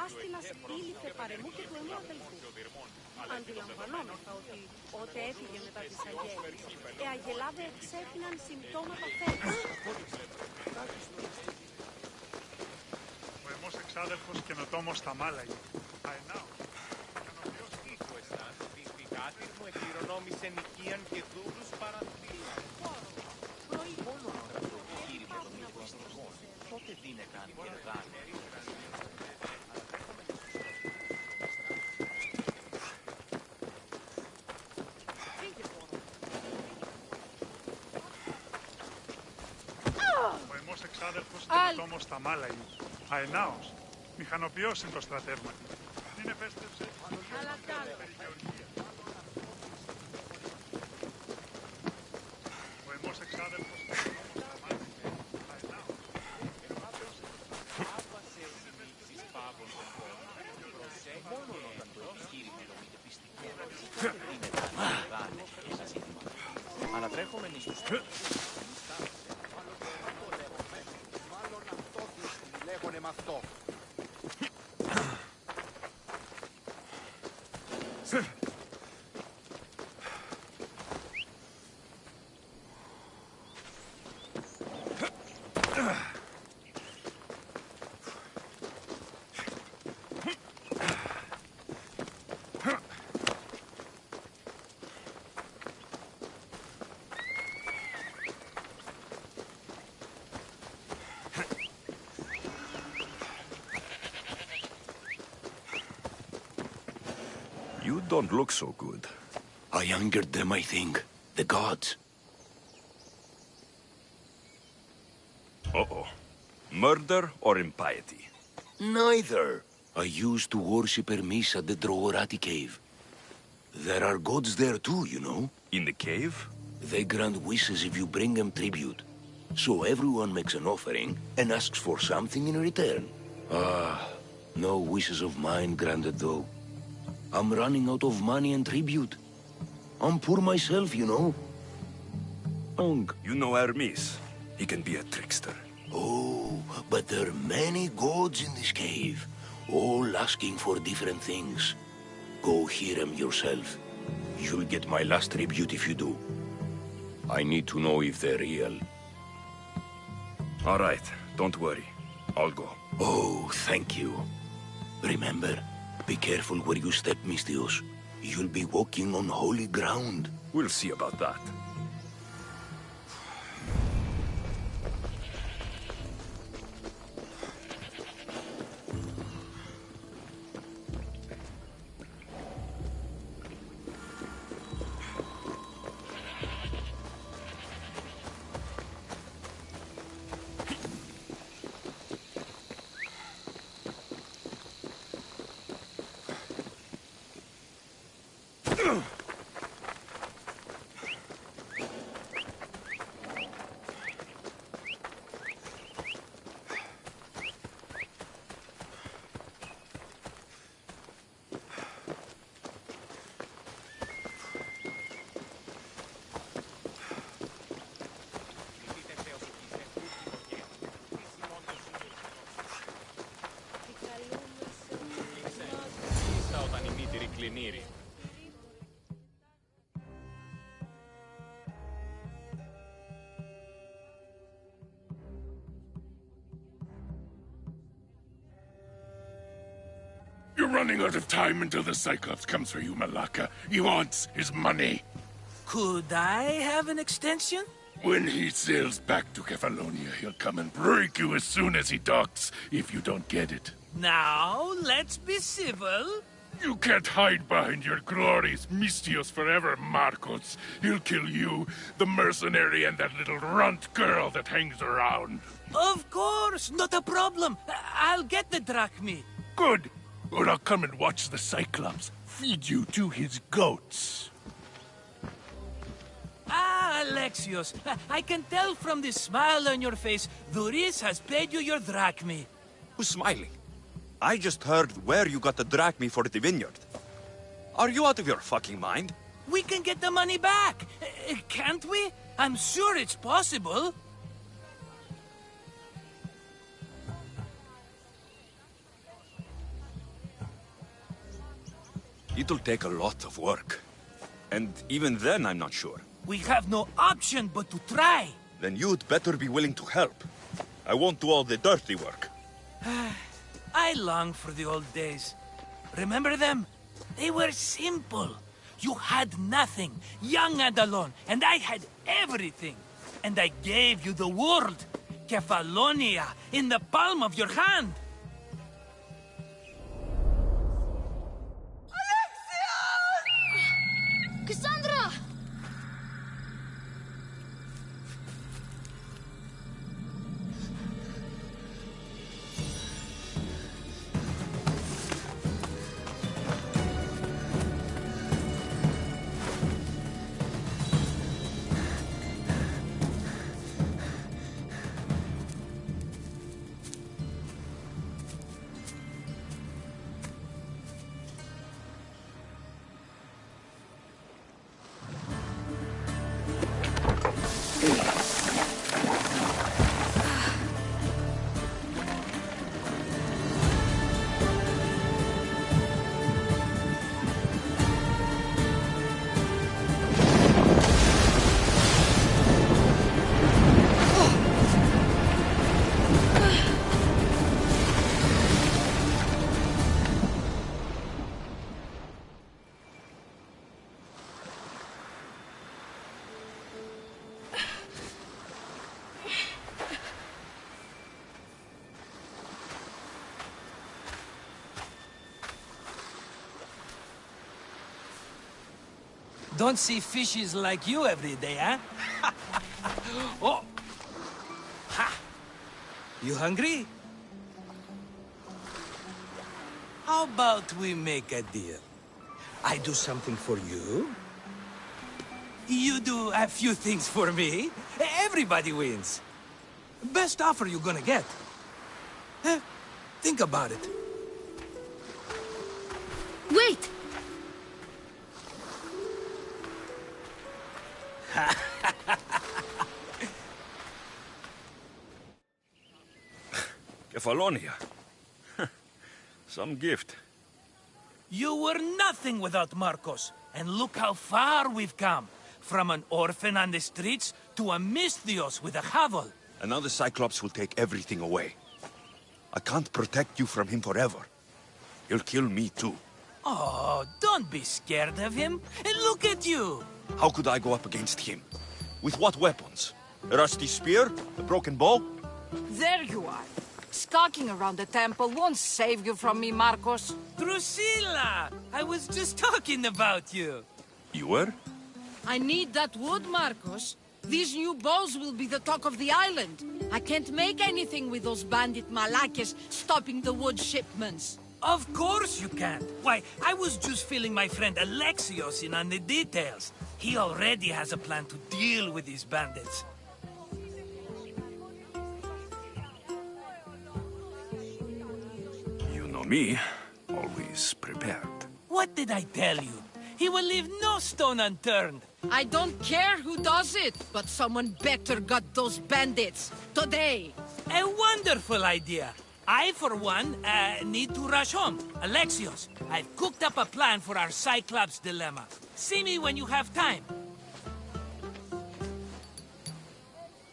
[SPEAKER 19] Άστινας ήλυφε παρεμού και του εννού αδελφού. Αντιλαμβανόμεθα ότι ότε έφυγε μετά τις αγέλες, αγελάδε εξέφυναν συμπτώματα θέρμης.
[SPEAKER 3] Ο εμός εξάδελφος καινοτόμος στα Μάλαγη. Αενάω.
[SPEAKER 10] Ήχο εσάς, η κάτηρ μου εκκληρονόμησε νοικίαν και δούλους παραθύλα. Μόνο όταν το κύριε των μυστικών, τότε δίνεκαν και εργάνε.
[SPEAKER 3] Ο εμός εξάδελφος καινοτόμος στα Μάλαγη. Αενάως. Μηχανοποιός είναι το στρατεύματι. Την επέστρεψε περιγεωργία. Ο εμός εξάδελφος καινοτόμος στα Μάλαγη. Αενάως.
[SPEAKER 10] Άβασε νύξεις πάγων των χώρων. Μόνο όταν το εγχείρημα των μητεπιστικών, τότε δίνεκαν και εργάνε. Ανατρέχομενοι στους λέγονε μ' αυτό.
[SPEAKER 1] You don't look so good.
[SPEAKER 20] I angered them, I think. The gods.
[SPEAKER 1] Uh-oh. Murder or impiety?
[SPEAKER 20] Neither. I used to worship Hermes at the Drogorati cave. There are gods there too, you know.
[SPEAKER 1] In the cave?
[SPEAKER 20] They grant wishes if you bring them tribute. So everyone makes an offering and asks for something in return. No wishes of mine granted though. I'm running out of money and tribute. I'm poor myself, you know.
[SPEAKER 1] You know Hermes. He can be a trickster.
[SPEAKER 20] Oh, but there are many gods in this cave, all asking for different things. Go hear them yourself. You'll get my last tribute if you do. I need to know if they're real.
[SPEAKER 1] All right, don't worry. I'll go.
[SPEAKER 20] Oh, thank you. Remember, be careful where you step, Mistios. You'll be walking on holy ground.
[SPEAKER 1] We'll see about that.
[SPEAKER 21] You're running out of time until the Cyclops comes for you, Malaka. He wants his money.
[SPEAKER 12] Could I have an extension?
[SPEAKER 21] When he sails back to Kefalonia, he'll come and break you as soon as he docks, if you don't get it.
[SPEAKER 12] Now, let's be civil.
[SPEAKER 21] You can't hide behind your glories, Mistios forever, Marcos. He'll kill you, the mercenary, and that little runt girl that hangs around.
[SPEAKER 12] Of course, not a problem. I'll get the drachmi.
[SPEAKER 21] Good. Or I'll come and watch the Cyclops feed you to his goats.
[SPEAKER 12] Ah, Alexios, I can tell from the smile on your face, Duris has paid you your drachmi.
[SPEAKER 22] Who's smiling? I just heard where you got the drachmi for the vineyard.
[SPEAKER 5] Are you out of your fucking mind?
[SPEAKER 12] We can get the money back, can't we? I'm sure it's possible.
[SPEAKER 1] It'll take a lot of work. And even then, I'm not sure.
[SPEAKER 12] We have no option but to try.
[SPEAKER 1] Then you'd better be willing to help. I won't do all the dirty work.
[SPEAKER 12] I long for the old days. Remember them? They were simple. You had nothing, young and alone, and I had everything. And I gave you the world, Kefalonia, in the palm of your hand.
[SPEAKER 14] Cassandra!
[SPEAKER 12] Don't see fishes like you every day, huh? Oh! Ha! You hungry? How about we make a deal? I do something for you. You do a few things for me. Everybody wins. Best offer you're gonna get. Think about it.
[SPEAKER 14] Wait!
[SPEAKER 1] Kefalonia. Some gift.
[SPEAKER 12] You were nothing without Marcos, and look how far we've come. From an orphan on the streets to a Misthios with a hovel.
[SPEAKER 1] And now the Cyclops will take everything away. I can't protect you from him forever. He'll kill me too.
[SPEAKER 12] Oh, don't be scared of him. And look at you.
[SPEAKER 1] How could I go up against him? With what weapons? A rusty spear? A broken bow?
[SPEAKER 18] There you are. Skulking around the temple won't save you from me, Marcos.
[SPEAKER 12] Drusilla! I was just talking about you.
[SPEAKER 1] You were?
[SPEAKER 18] I need that wood, Marcos. These new bows will be the talk of the island. I can't make anything with those bandit malakes stopping the wood shipments.
[SPEAKER 12] Of course you can't. Why, I was just filling my friend Alexios in on the details. He already has a plan to deal with these bandits.
[SPEAKER 1] You know me, always prepared.
[SPEAKER 12] What did I tell you? He will leave no stone unturned.
[SPEAKER 18] I don't care who does it, but someone better got those bandits. Today.
[SPEAKER 12] A wonderful idea. I, for one, need to rush home. Alexios, I've cooked up a plan for our Cyclops dilemma. See me when you have time.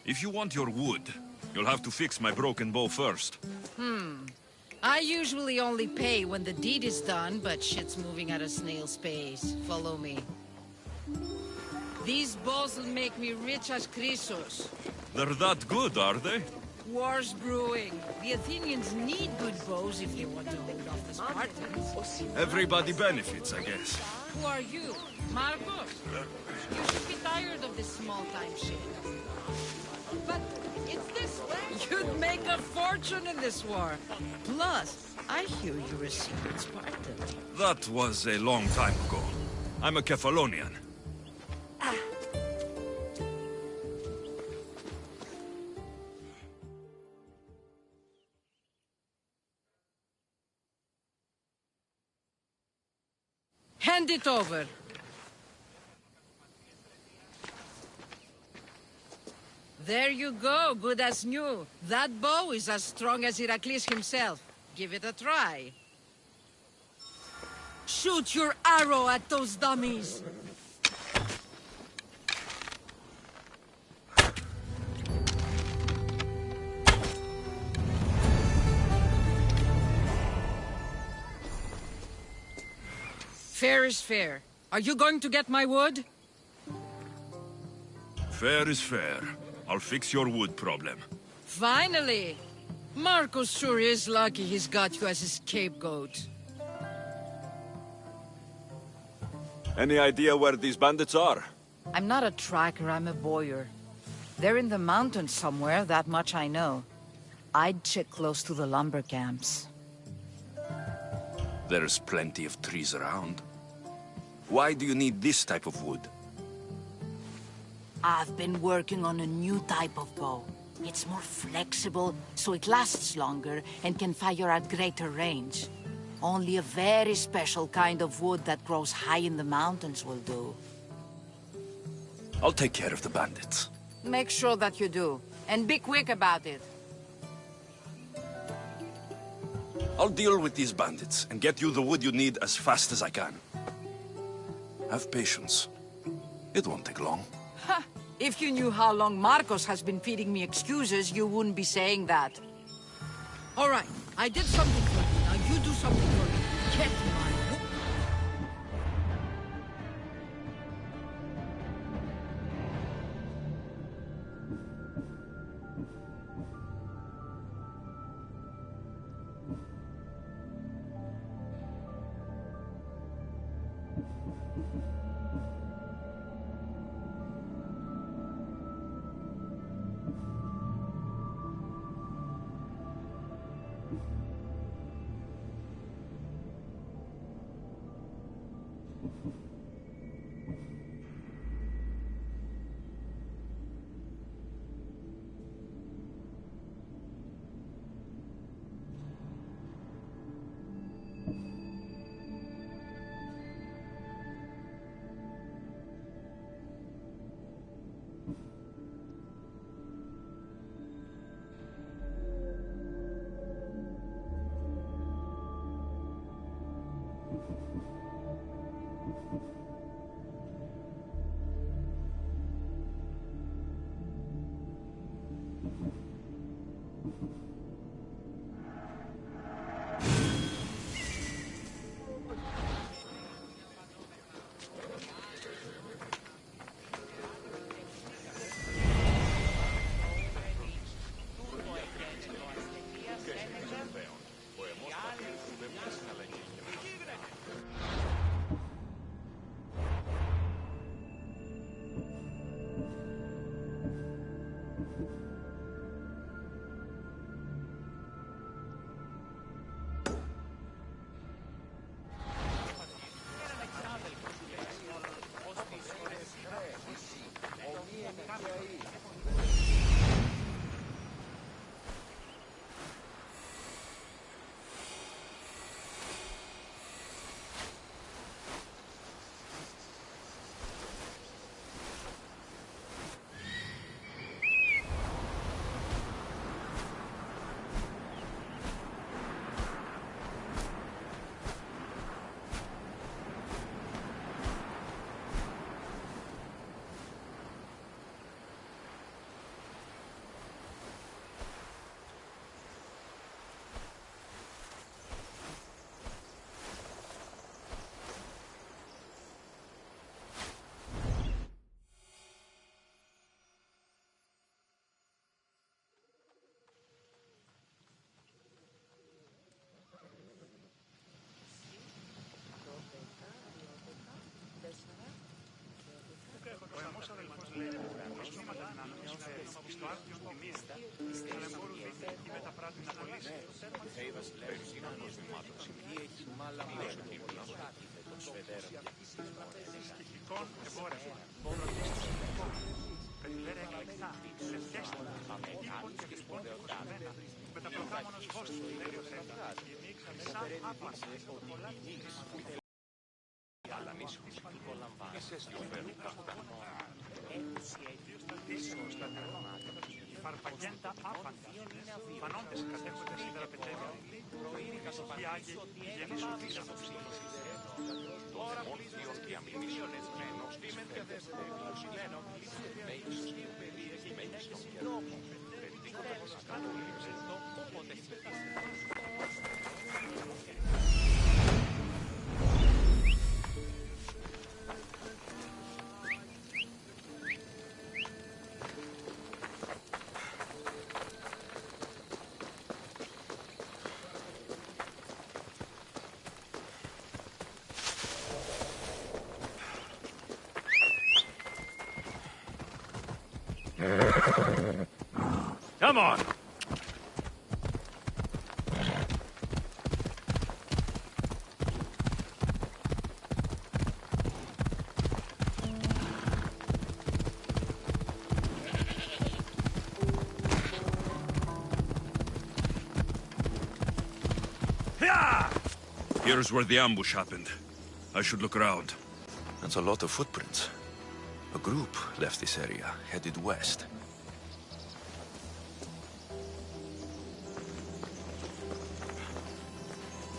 [SPEAKER 1] If you want your wood, you'll have to fix my broken bow first.
[SPEAKER 18] I usually only pay when the deed is done, but shit's moving at a snail's pace. Follow me. These bows will make me rich as Chrysos.
[SPEAKER 1] They're that good, are they?
[SPEAKER 18] War's brewing. The Athenians need good bows if they want to hold off the Spartans.
[SPEAKER 1] Everybody benefits, I guess.
[SPEAKER 18] Who are you? Marcos? You should be tired of this small-time shit. But it's this way. You'd make a fortune in this war. Plus, I hear you're a secret Spartan.
[SPEAKER 1] That was a long time ago. I'm a Kefalonian.
[SPEAKER 9] Hand it over. There you go, good as new. That bow is as strong as Heracles himself. Give it a try. Shoot your arrow at those dummies. Fair is fair. Are you going to get my wood?
[SPEAKER 1] Fair is fair. I'll fix your wood problem.
[SPEAKER 9] Finally! Marcos sure is lucky he's got you as his scapegoat.
[SPEAKER 5] Any idea where these bandits are?
[SPEAKER 18] I'm not a tracker, I'm a boyer. They're in the mountains somewhere, that much I know. I'd check close to the lumber camps.
[SPEAKER 1] There's plenty of trees around. Why do you need this type of wood?
[SPEAKER 18] I've been working on a new type of bow. It's more flexible, so it lasts longer and can fire at greater range. Only a very special kind of wood that grows high in the mountains will do.
[SPEAKER 1] I'll take care of the bandits.
[SPEAKER 18] Make sure that you do, and be quick about it.
[SPEAKER 1] I'll deal with these bandits and get you the wood you need as fast as I can. Have patience. It won't take long.
[SPEAKER 18] Ha! If you knew how long Marcos has been feeding me excuses, you wouldn't be saying that.
[SPEAKER 9] All right, I did something for you. Now you do something for me. Get my wood.
[SPEAKER 8] Η φαρπαγέντα άπαντα. Φανόντες κατέχονται σίδερα πετέλια. Οι Άγιοι, οι γελείς οδείς. Τώρα πλήσιον και αμήλιονες μένος, φήμεν και δεσπεύος, λένε μέγεις παιδίες, μέγεις νόμο. Περιτύχοντας κάτω λείψες το, όποτε χτύπασε.
[SPEAKER 21] Come on!
[SPEAKER 1] Here's where the ambush happened. I should look around.
[SPEAKER 22] That's a lot of footprints. A group left this area, headed west.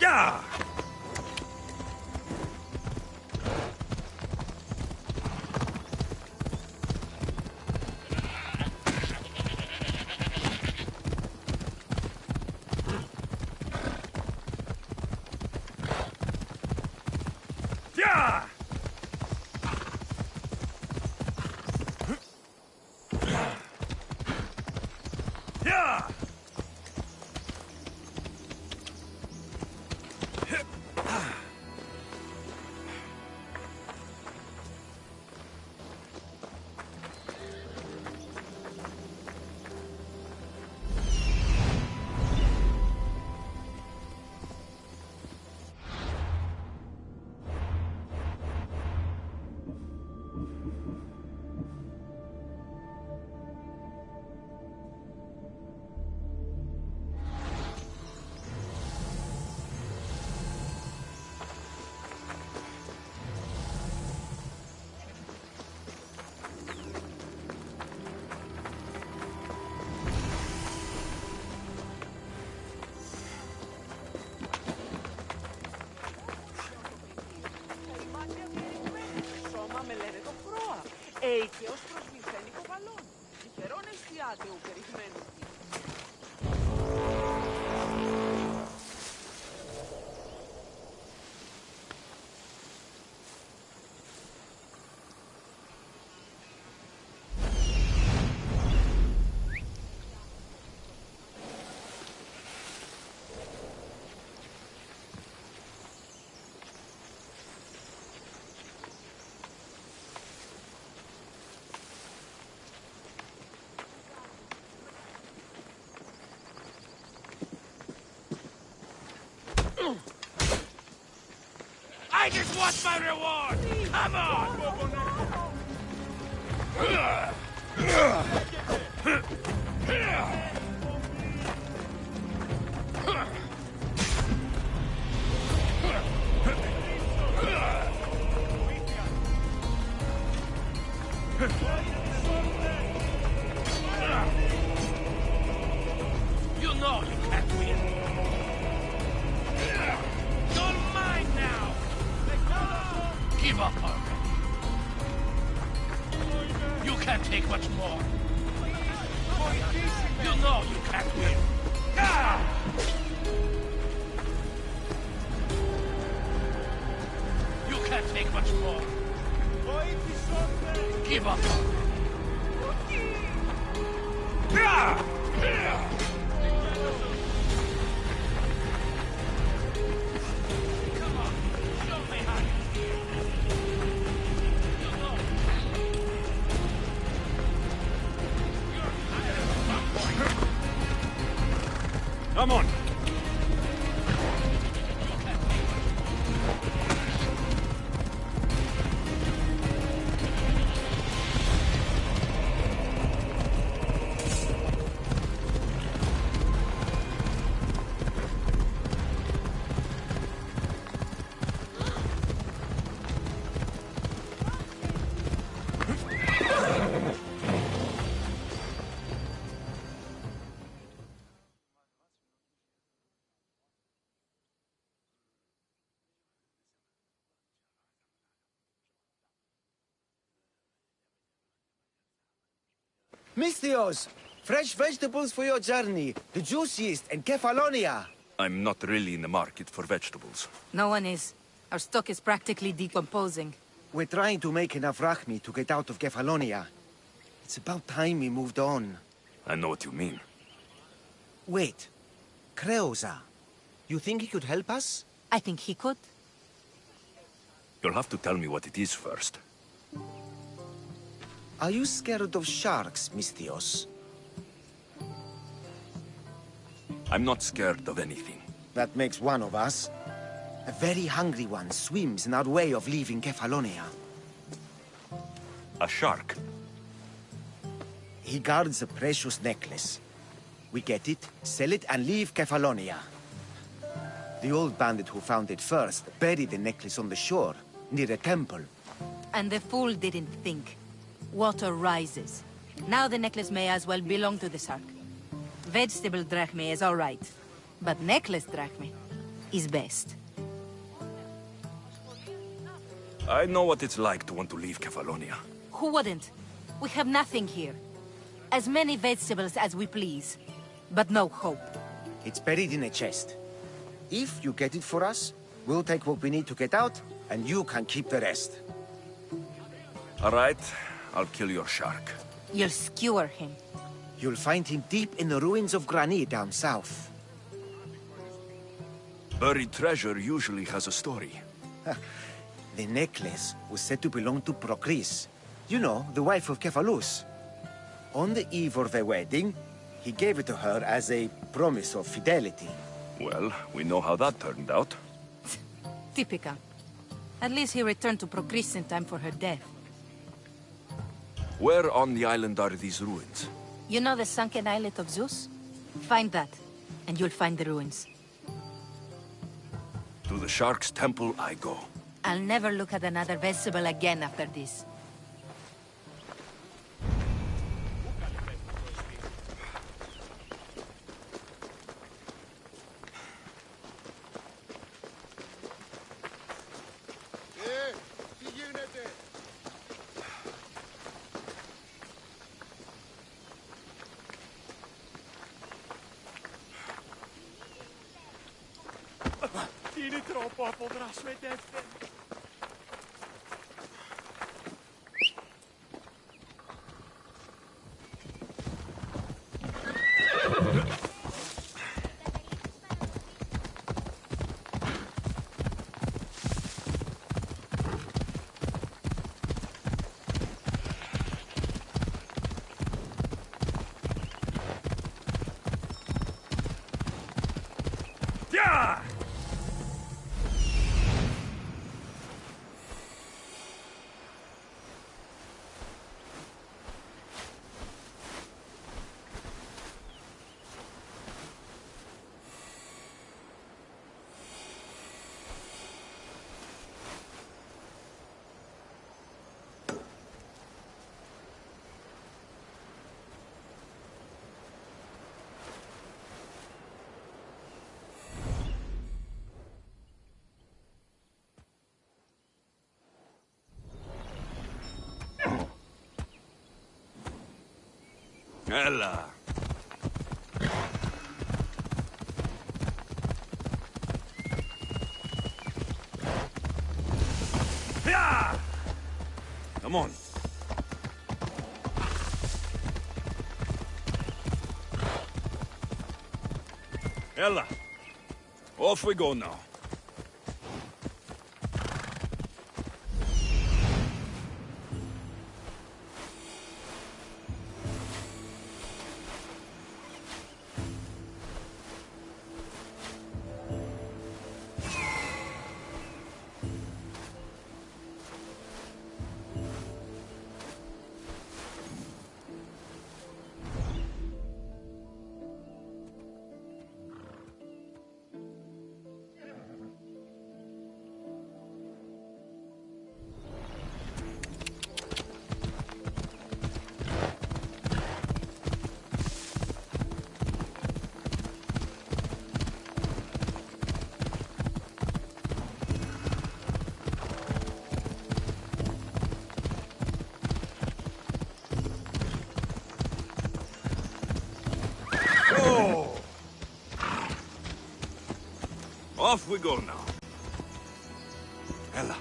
[SPEAKER 1] Yeah! Yeah! Yeah!
[SPEAKER 13] Έικαιος προσμηθένει κοβαλών. Τυχερόν εστιάται ο περιγμένος.
[SPEAKER 12] I just want my reward! Come on! You know you can't win. You're mine now! Give up already. You can't take much more. You know you can't win. You can't take much more. Give up already. Come on, show me how you
[SPEAKER 21] Come on!
[SPEAKER 4] Misthios! Fresh vegetables for your journey. The juiciest in Kefalonia.
[SPEAKER 1] I'm not really in the market for vegetables.
[SPEAKER 7] No one is. Our stock is practically decomposing.
[SPEAKER 4] We're trying to make enough rachmi to get out of Kefalonia. It's about time we moved on.
[SPEAKER 1] I know what you mean.
[SPEAKER 4] Wait. Creosa. You think he could help us?
[SPEAKER 7] I think he could.
[SPEAKER 1] You'll have to tell me what it is first.
[SPEAKER 4] Are you scared of sharks, Misthios?
[SPEAKER 1] I'm not scared of anything.
[SPEAKER 4] That makes one of us. A very hungry one swims in our way of leaving Kefalonia.
[SPEAKER 1] A shark?
[SPEAKER 4] He guards a precious necklace. We get it, sell it, and leave Kefalonia. The old bandit who found it first buried the necklace on the shore, near a temple.
[SPEAKER 7] And the fool didn't think. Water rises. Now the necklace may as well belong to the shark. Vegetable drachme is all right, but necklace drachme is best.
[SPEAKER 1] I know what it's like to want to leave Kefalonia.
[SPEAKER 7] Who wouldn't? We have nothing here. As many vegetables as we please, but no hope.
[SPEAKER 4] It's buried in a chest. If you get it for us, we'll take what we need to get out, and you can keep the rest.
[SPEAKER 1] All right, I'll kill your shark.
[SPEAKER 7] You'll skewer him.
[SPEAKER 4] You'll find him deep in the ruins of Granit down south.
[SPEAKER 1] Buried treasure usually has a story.
[SPEAKER 4] The necklace was said to belong to Procris. You know, the wife of Cephalus. On the eve of their wedding, he gave it to her as a promise of fidelity.
[SPEAKER 1] Well, we know how that turned out.
[SPEAKER 7] Typical. At least he returned to Procris in time for her death.
[SPEAKER 1] Where on the island are these ruins?
[SPEAKER 7] You know the sunken islet of Zeus? Find that, and you'll find the ruins.
[SPEAKER 1] To the shark's temple I go.
[SPEAKER 7] I'll never look at another vegetable again after this.
[SPEAKER 8] Είναι τρόπο αποδράσμετεύτε.
[SPEAKER 1] Yeah! Ella. Yeah! Come on. Ella. Off we go now. Off we go now.
[SPEAKER 17] Ella.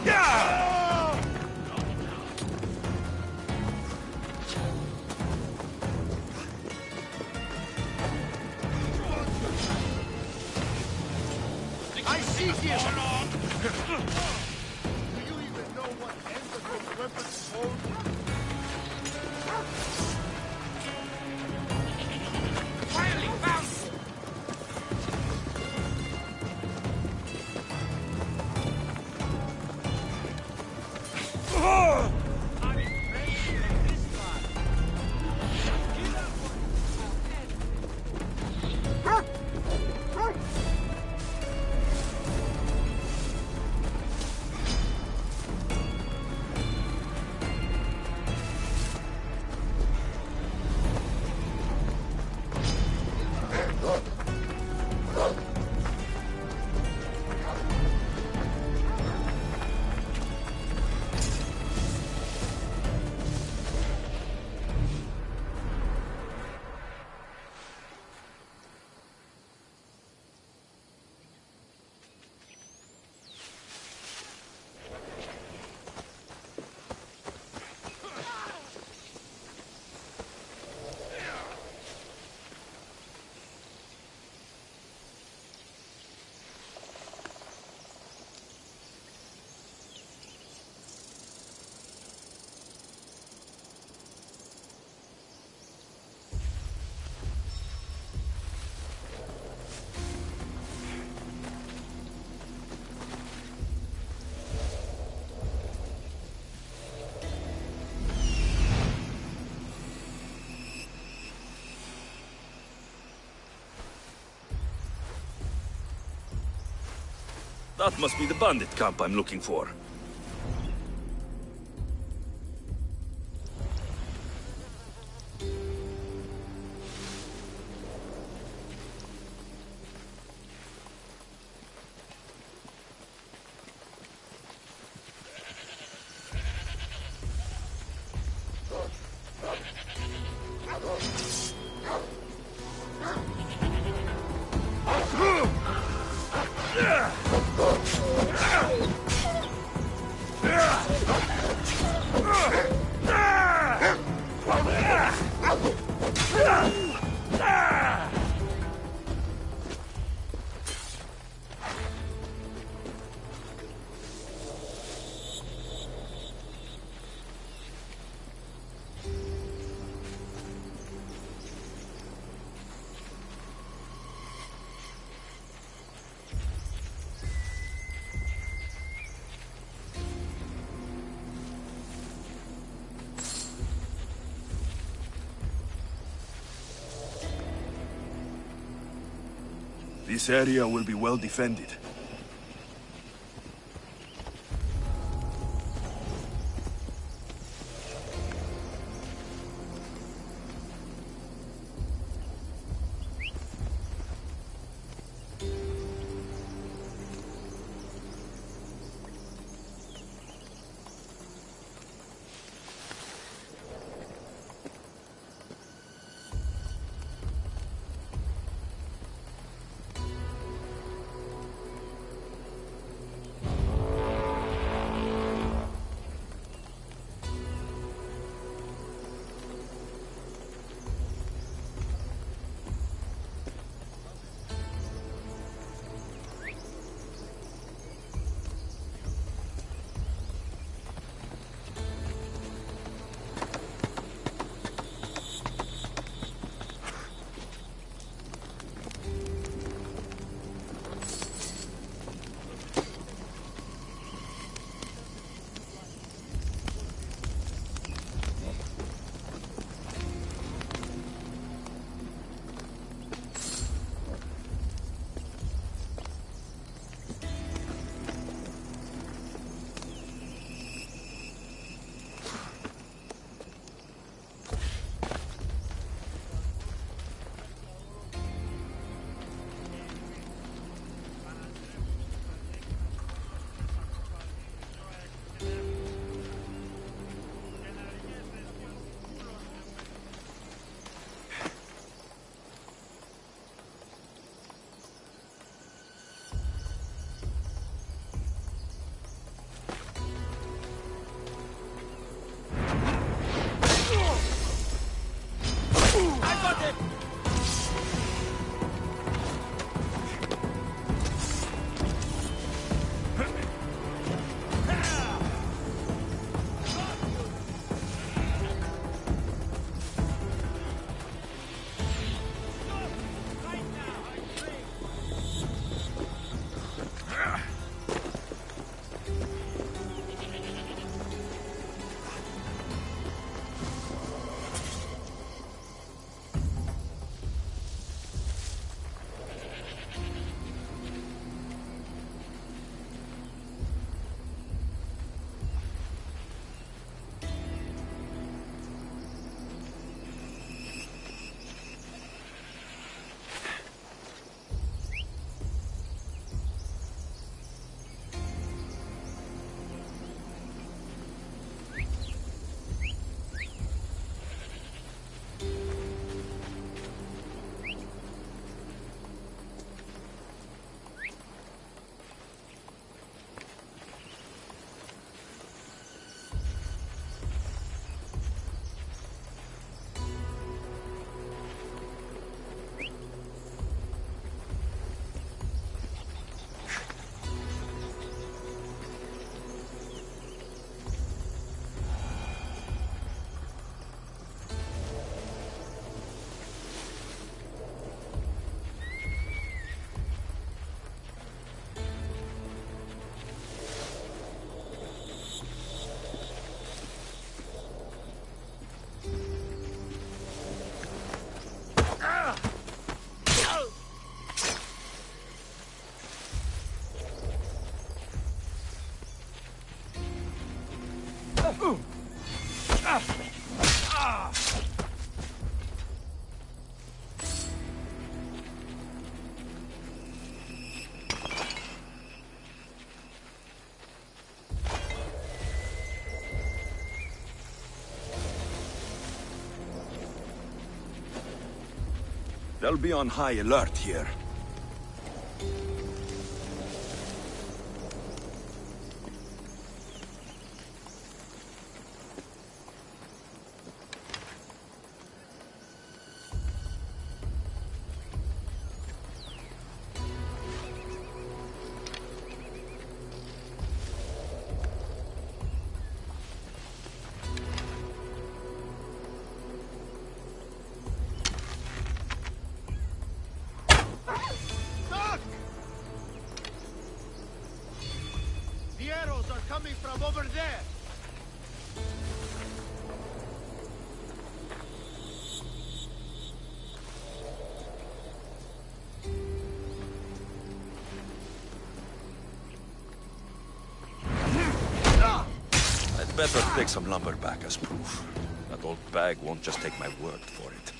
[SPEAKER 1] Yeah!
[SPEAKER 17] I see you! Do you even know what end of your weapons hold?
[SPEAKER 12] Finally found you!
[SPEAKER 1] That must be the bandit camp I'm looking for.
[SPEAKER 3] This area will be well defended.
[SPEAKER 1] They'll be on high alert here.
[SPEAKER 10] Coming from over there!
[SPEAKER 22] better take some lumber back as proof. That old bag won't just take my word for it.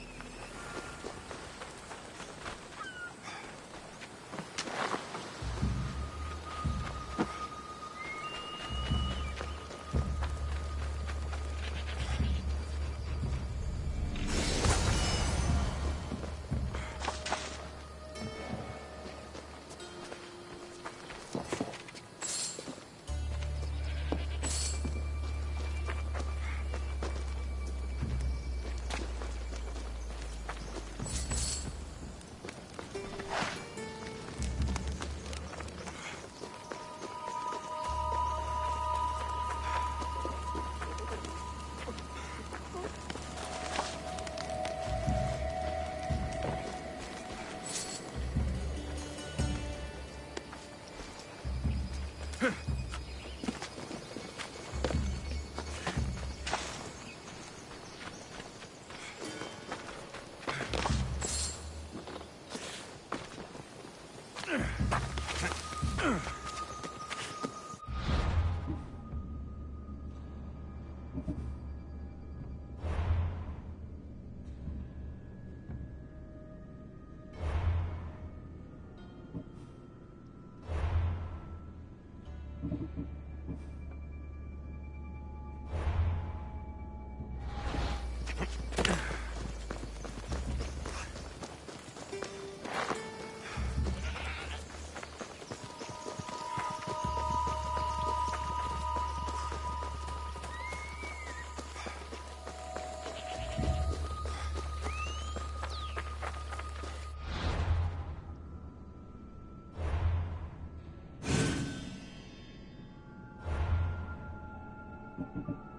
[SPEAKER 6] you